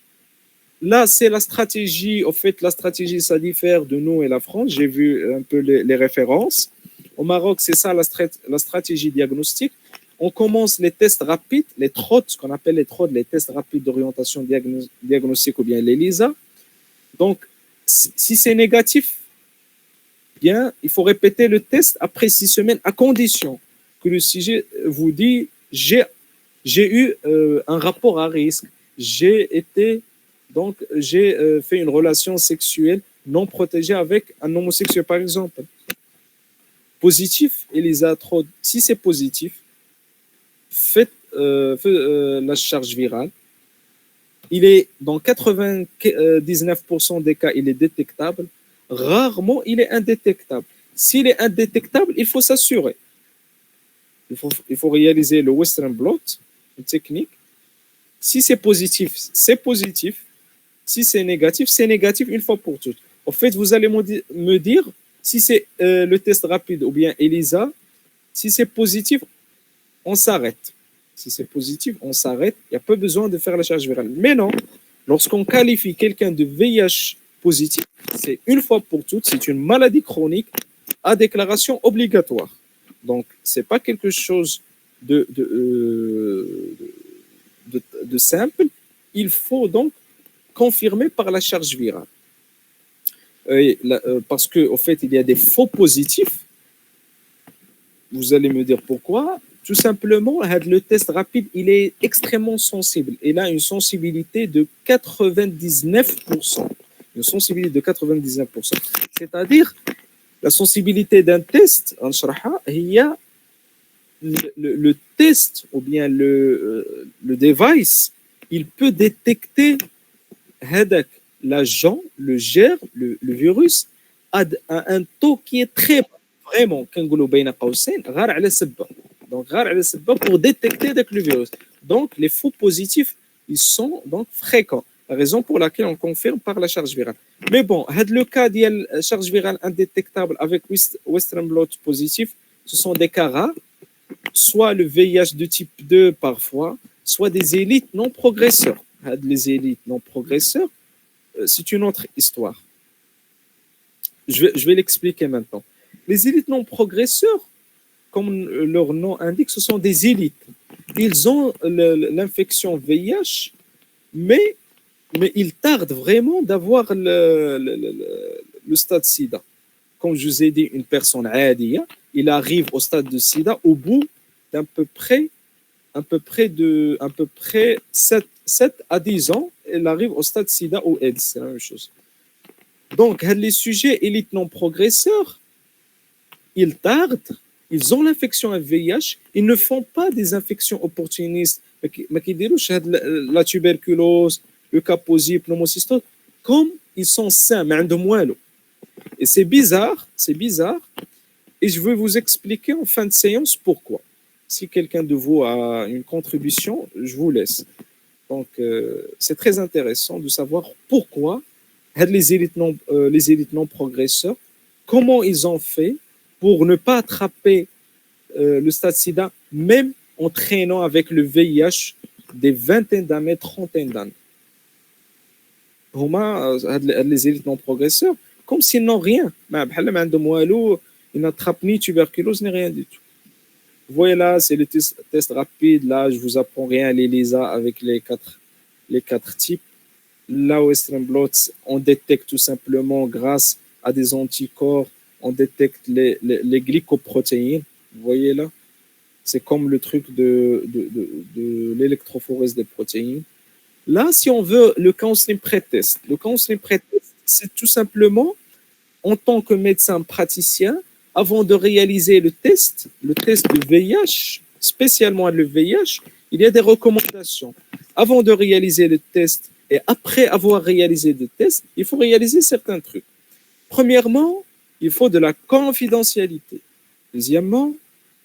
Là, c'est la stratégie. En fait, la stratégie, ça diffère de nous et la France. J'ai vu un peu les références. Au Maroc, c'est ça la stratégie diagnostique. On commence les tests rapides, les TROD, ce qu'on appelle les TROD, les tests rapides d'orientation diagnostique ou bien les LISA. Donc, si c'est négatif, bien, il faut répéter le test après 6 semaines à condition que le sujet vous dit j'ai eu un rapport à risque, j'ai fait une relation sexuelle non protégée avec un homosexuel, par exemple. Positif, Elisa Trod, si c'est positif, faites la charge virale. Il est dans 99% des cas, il est détectable. Rarement, il est indétectable. S'il est indétectable, il faut s'assurer. Il faut réaliser le Western blot, une technique. Si c'est positif, c'est positif. Si c'est négatif, c'est négatif une fois pour toutes. En fait, vous allez me dire si c'est le test rapide ou bien ELISA. Si c'est positif, on s'arrête. Si c'est positif, on s'arrête. Il n'y a pas besoin de faire la charge virale. Mais non, lorsqu'on qualifie quelqu'un de VIH positif, c'est une fois pour toutes, c'est une maladie chronique à déclaration obligatoire. Donc, ce n'est pas quelque chose de simple. Il faut donc confirmer par la charge virale. Parce qu'au fait, il y a des faux positifs. Vous allez me dire pourquoi. Tout simplement, le test rapide, il est extrêmement sensible. Il a une sensibilité de 99%. Une sensibilité de 99%. C'est-à-dire, la sensibilité d'un test, il y a le test ou bien le device, il peut détecter l'agent, le germe, le virus, à un taux qui est très bas. Vraiment, donc, pour détecter le virus. Donc, les faux positifs, ils sont donc fréquents. La raison pour laquelle on confirme par la charge virale. Mais bon, le cas de la charge virale indétectable avec Western blot positif, ce sont des cas rares, soit le VIH de type 2 parfois, soit des élites non progresseurs. Les élites non progresseurs, c'est une autre histoire. Je vais l'expliquer maintenant. Les élites non progresseurs, comme leur nom indique, ce sont des élites. Ils ont l'infection VIH, mais ils tardent vraiment d'avoir le stade SIDA. Comme je vous ai dit, une personne adia, il arrive au stade de SIDA au bout d'à peu près 7 à 10 ans, il arrive au stade SIDA ou AIDS, c'est la même chose. Donc, les sujets élites non progresseurs, ils tardent, ils ont l'infection à VIH, ils ne font pas des infections opportunistes, mais qui déroulent la tuberculose, le caposie, pneumocystose, comme ils sont sains, mais de moins. Et c'est bizarre, et je vais vous expliquer en fin de séance pourquoi. Si quelqu'un de vous a une contribution, je vous laisse. Donc, c'est très intéressant de savoir pourquoi Les élites non progresseurs, comment ils ont fait pour ne pas attraper le stade sida, même en traînant avec le VIH des vingtaines d'années, trentaines d'années. Les élites non progresseurs, comme s'ils n'ont rien. Ils n'attrapent ni tuberculose ni rien du tout. Vous voyez là, c'est le test rapide. Là, je vous apprends rien, l'ELISA avec les quatre types. Là, au Western blot, on détecte tout simplement grâce à des anticorps, on détecte les glycoprotéines. Vous voyez là, c'est comme le truc de l'électrophorèse des protéines. Là, si on veut le counseling pré-test, c'est tout simplement, en tant que médecin praticien, avant de réaliser le test de VIH, spécialement le VIH, il y a des recommandations. Avant de réaliser le test et après avoir réalisé le test, il faut réaliser certains trucs. Premièrement, il faut de la confidentialité. Deuxièmement,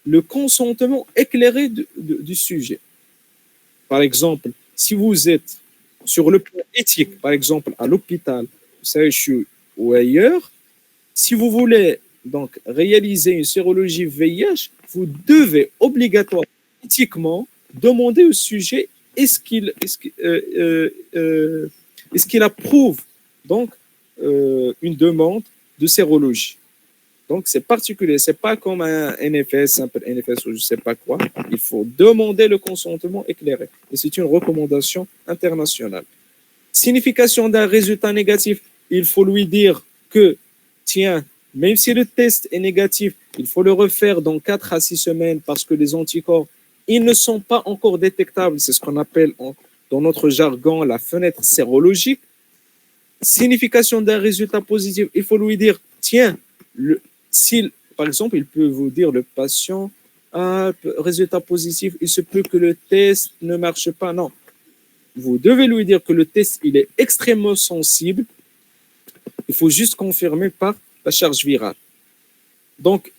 le consentement éclairé du sujet. Par exemple, si vous êtes sur le plan éthique, par exemple à l'hôpital, ou ailleurs, si vous voulez donc réaliser une sérologie VIH, vous devez obligatoirement, éthiquement, demander au sujet est-ce qu'il approuve donc une demande de sérologie. Donc, c'est particulier. Ce n'est pas comme un NFS, simple NFS ou je ne sais pas quoi. Il faut demander le consentement éclairé. Et c'est une recommandation internationale. Signification d'un résultat négatif, il faut lui dire que, tiens, même si le test est négatif, il faut le refaire dans 4 à 6 semaines parce que les anticorps, ils ne sont pas encore détectables. C'est ce qu'on appelle dans notre jargon la fenêtre sérologique. Signification d'un résultat positif, il faut lui dire, tiens, par exemple, il peut vous dire, le patient, résultat positif, il se peut que le test ne marche pas. Non. Vous devez lui dire que le test, il est extrêmement sensible. Il faut juste confirmer par la charge virale. Donc,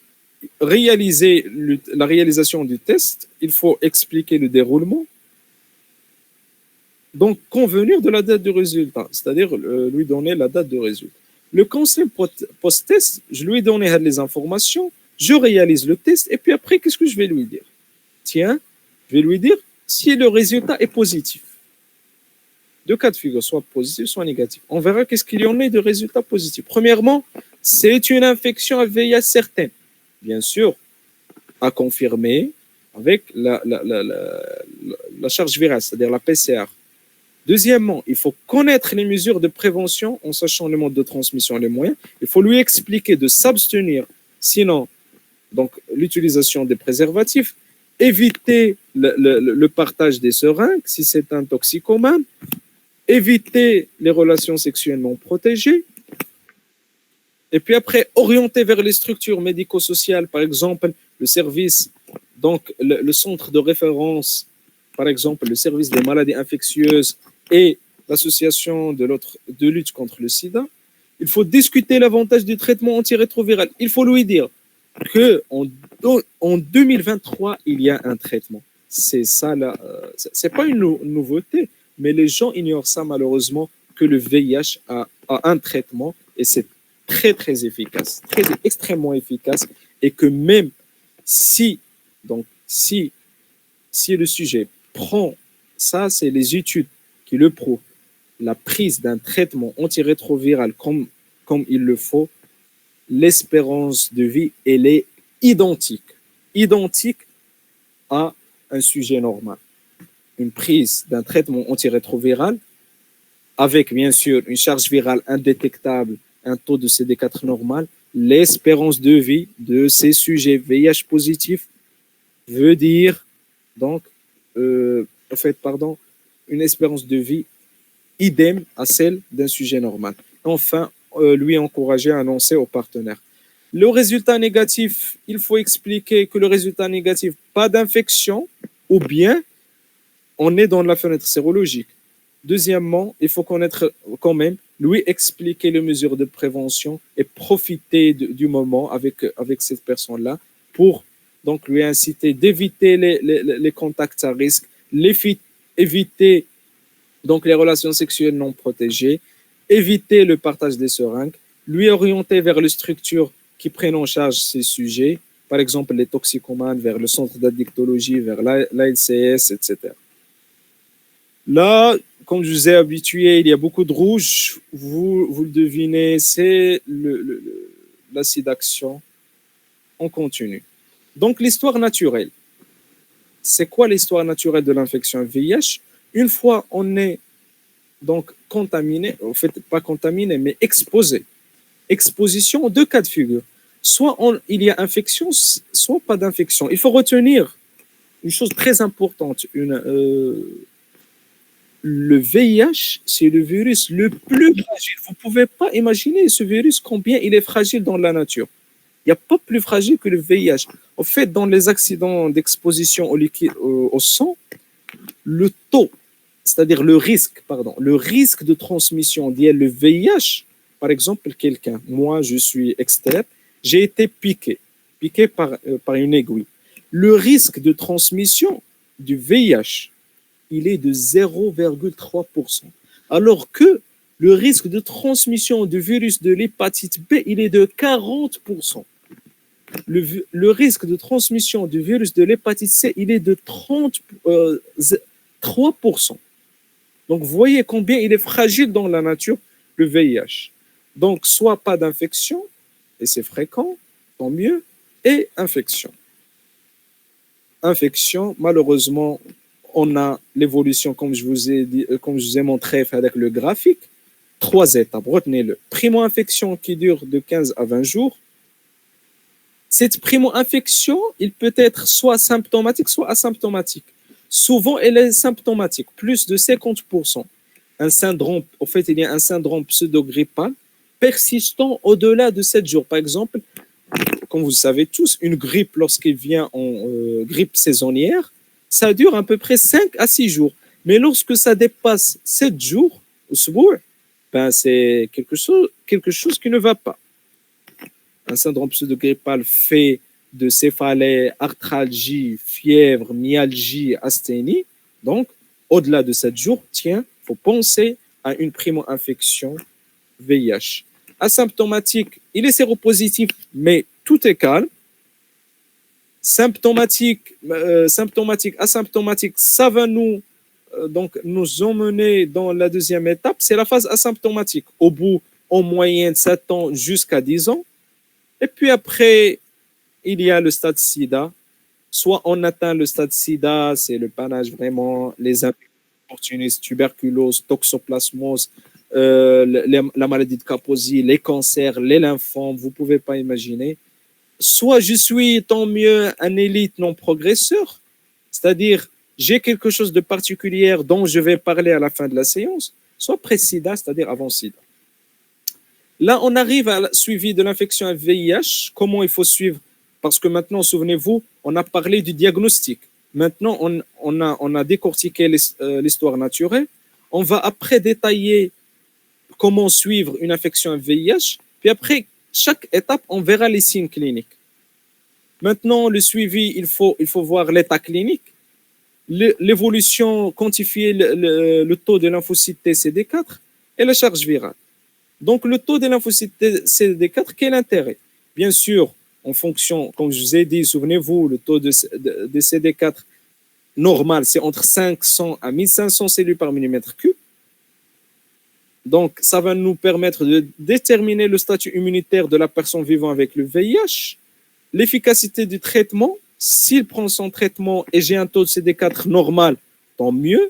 la réalisation du test, il faut expliquer le déroulement. Donc, convenir de la date du résultat, c'est-à-dire lui donner la date de résultat. Le conseil post-test, je lui ai donné les informations, je réalise le test, et puis après, qu'est-ce que je vais lui dire? Tiens, je vais lui dire si le résultat est positif. Deux cas de figure, soit positif, soit négatif. On verra qu'est-ce qu'il y en a de résultats positifs. Premièrement, c'est une infection à VIH certaine. Bien sûr, à confirmer avec la charge virale, c'est-à-dire la PCR. Deuxièmement, il faut connaître les mesures de prévention en sachant les modes de transmission et les moyens. Il faut lui expliquer de s'abstenir, sinon, donc l'utilisation des préservatifs, éviter le partage des seringues si c'est un toxicomane, éviter les relations sexuelles non protégées, et puis après, orienter vers les structures médico-sociales, par exemple, le service, donc le centre de référence, par exemple, le service des maladies infectieuses et l'association de lutte contre le sida. Il faut discuter l'avantage du traitement antirétroviral. Il faut lui dire qu'en 2023, il y a un traitement. C'est ça, c'est pas une nouveauté, mais les gens ignorent ça malheureusement, que le VIH a un traitement et c'est très, très efficace, extrêmement efficace, et que même si le sujet prend, ça c'est les études qui le prouvent, la prise d'un traitement antirétroviral comme il le faut, l'espérance de vie, elle est identique à un sujet normal. Une prise d'un traitement antirétroviral avec bien sûr une charge virale indétectable, un taux de CD4 normal, l'espérance de vie de ces sujets VIH positifs veut dire donc une espérance de vie idem à celle d'un sujet normal. Enfin, lui encourager à annoncer aux partenaires. Le résultat négatif, il faut expliquer que le résultat négatif, pas d'infection, ou bien on est dans la fenêtre sérologique. Deuxièmement, il faut connaître quand même, lui expliquer les mesures de prévention et profiter du moment avec cette personne-là pour donc lui inciter d'éviter les contacts à risque, éviter donc les relations sexuelles non protégées éviter le partage des seringues, lui orienter vers les structures qui prennent en charge ces sujets, par exemple les toxicomanes, vers le centre d'addictologie, vers l'ALCS, etc. Là, comme je vous ai habitué, il y a beaucoup de rouge. Vous le devinez, c'est l'acide action. On continue. Donc, l'histoire naturelle. C'est quoi l'histoire naturelle de l'infection VIH? Une fois on est donc contaminé, en fait, pas contaminé, mais exposé. Exposition, deux cas de figure. Soit il y a infection, soit pas d'infection. Il faut retenir une chose très importante. Le VIH, c'est le virus le plus fragile. Vous ne pouvez pas imaginer ce virus, combien il est fragile dans la nature. Il n'y a pas plus fragile que le VIH. En fait, dans les accidents d'exposition au liquide, au sang, le taux, c'est-à-dire le risque de transmission lié le VIH, par exemple, quelqu'un, moi je suis externe, j'ai été piqué par une aiguille. Le risque de transmission du VIH, il est de 0,3%. Alors que le risque de transmission du virus de l'hépatite B, il est de 40%. Le risque de transmission du virus de l'hépatite C, il est de 3%. Donc, vous voyez combien il est fragile dans la nature, le VIH. Donc, soit pas d'infection, et c'est fréquent, tant mieux, et infection. Infection, malheureusement, on a l'évolution, comme je vous ai montré avec le graphique, 3 étapes, retenez-le. Primo-infection qui dure de 15 à 20 jours. Cette primo-infection, il peut être soit symptomatique, soit asymptomatique. Souvent, elle est symptomatique, plus de 50%. Un syndrome, en fait, il y a un syndrome pseudo-grippal persistant au-delà de 7 jours. Par exemple, comme vous le savez tous, une grippe, lorsqu'elle vient en grippe saisonnière, ça dure à peu près 5 à 6 jours. Mais lorsque ça dépasse 7 jours, ben c'est quelque chose qui ne va pas. Un syndrome pseudo-grippal fait de céphalée, arthralgie, fièvre, myalgie, asthénie. Donc, au-delà de 7 jours, il faut penser à une primo-infection VIH. Asymptomatique, il est séropositif, mais tout est calme. Symptomatique, asymptomatique, ça va donc nous emmener dans la deuxième étape, c'est la phase asymptomatique. Au bout, en moyenne, 7 ans jusqu'à 10 ans. Et puis après, il y a le stade SIDA. Soit on atteint le stade SIDA, c'est le panache vraiment, les opportunistes, tuberculose, toxoplasmose, la maladie de Kaposi, les cancers, les lymphomes, vous ne pouvez pas imaginer. Soit je suis tant mieux un élite non progresseur, c'est-à-dire j'ai quelque chose de particulier dont je vais parler à la fin de la séance, soit pré-SIDA, c'est-à-dire avant SIDA. Là, on arrive à la suivi de l'infection à VIH. Comment il faut suivre? Parce que maintenant, souvenez-vous, on a parlé du diagnostic. Maintenant, on a décortiqué l'histoire naturelle. On va après détailler comment suivre une infection à VIH. Puis après, chaque étape, on verra les signes cliniques. Maintenant, le suivi, il faut voir l'état clinique, l'évolution, quantifier le taux de lymphocytes TCD4 et la charge virale. Donc, le taux de lymphocytes CD4, quel intérêt? Bien sûr, en fonction, comme je vous ai dit, souvenez-vous, le taux de CD4 normal, c'est entre 500 à 1500 cellules par millimètre cube. Donc, ça va nous permettre de déterminer le statut immunitaire de la personne vivant avec le VIH, l'efficacité du traitement. S'il prend son traitement et j'ai un taux de CD4 normal, tant mieux.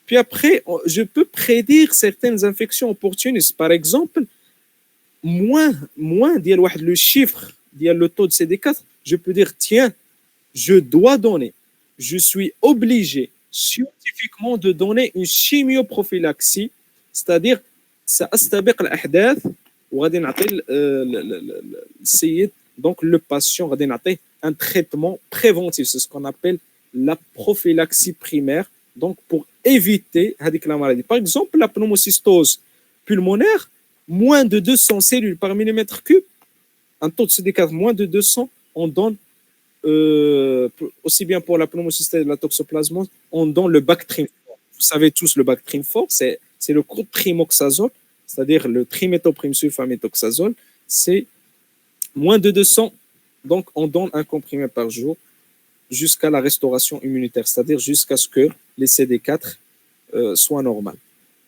Puis après, je peux prédire certaines infections opportunistes. Par exemple, moins le chiffre, le taux de CD4, je peux dire, tiens, je dois donner, je suis obligé scientifiquement de donner une chimioprophylaxie, c'est-à-dire, ça astabiq al-ahdath, donc le patient va donner un traitement préventif, c'est ce qu'on appelle la prophylaxie primaire, donc pour éviter la maladie. Par exemple, la pneumocystose pulmonaire, moins de 200 cellules par millimètre cube, un taux de CD4 moins de 200, on donne, aussi bien pour la pneumocystose et la toxoplasmose, on donne le Bactrim. Vous savez tous, le Bactrim, c'est le groupe primoxazole. c'est-à-dire le triméthoprim sulfaméthoxazole, c'est moins de 200. Donc, on donne un comprimé par jour jusqu'à la restauration immunitaire, c'est-à-dire jusqu'à ce que les CD4 soient normales.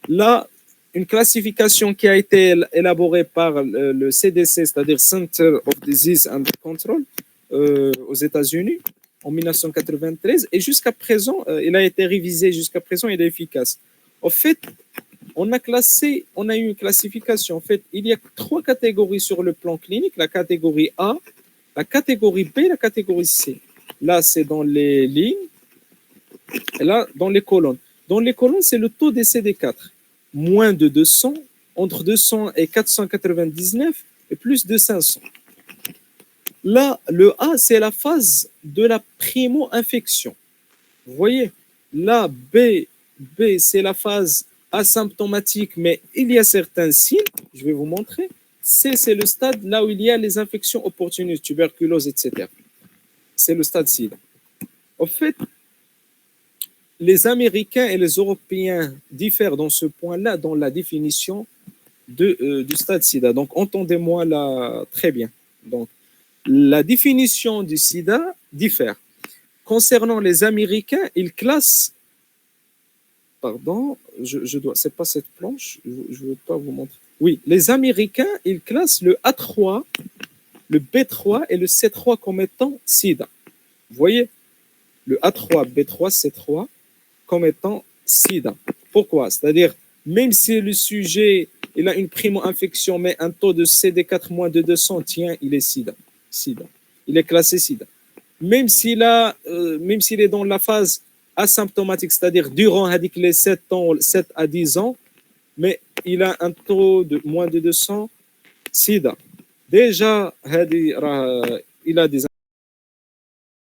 Là, une classification qui a été élaborée par le CDC, c'est-à-dire Center of Disease and Control, aux États-Unis, en 1993, et jusqu'à présent, il a été révisé, jusqu'à présent, il est efficace. En fait, on a eu une classification. En fait, il y a 3 catégories sur le plan clinique, la catégorie A, la catégorie B, la catégorie C. Là, c'est dans les lignes, et là, dans les colonnes. Dans les colonnes, c'est le taux des CD4. Moins de 200, entre 200 et 499, et plus de 500. Là, le A, c'est la phase de la primo-infection. Vous voyez, là, B, c'est la phase asymptomatique, mais il y a certains signes, je vais vous montrer. C, c'est le stade là où il y a les infections opportunistes, tuberculose, etc. C'est le stade SIDA. En fait, les Américains et les Européens diffèrent dans ce point-là, dans la définition du stade SIDA. Donc, entendez-moi là très bien. Donc, la définition du SIDA diffère. Concernant les Américains, ils classent, pardon, c'est pas cette planche, je ne veux pas vous montrer. Oui, les Américains, ils classent le A3, le B3 et le C3 comme étant SIDA. Vous voyez, le A3, B3, C3 comme étant SIDA. Pourquoi? C'est-à-dire, même si le sujet il a une primo-infection, mais un taux de CD4 moins de 200, tiens, il est SIDA. Il est classé SIDA. Même s'il est dans la phase asymptomatique, c'est-à-dire durant les 7 à 10 ans, mais il a un taux de moins de 200, SIDA. Déjà, il a des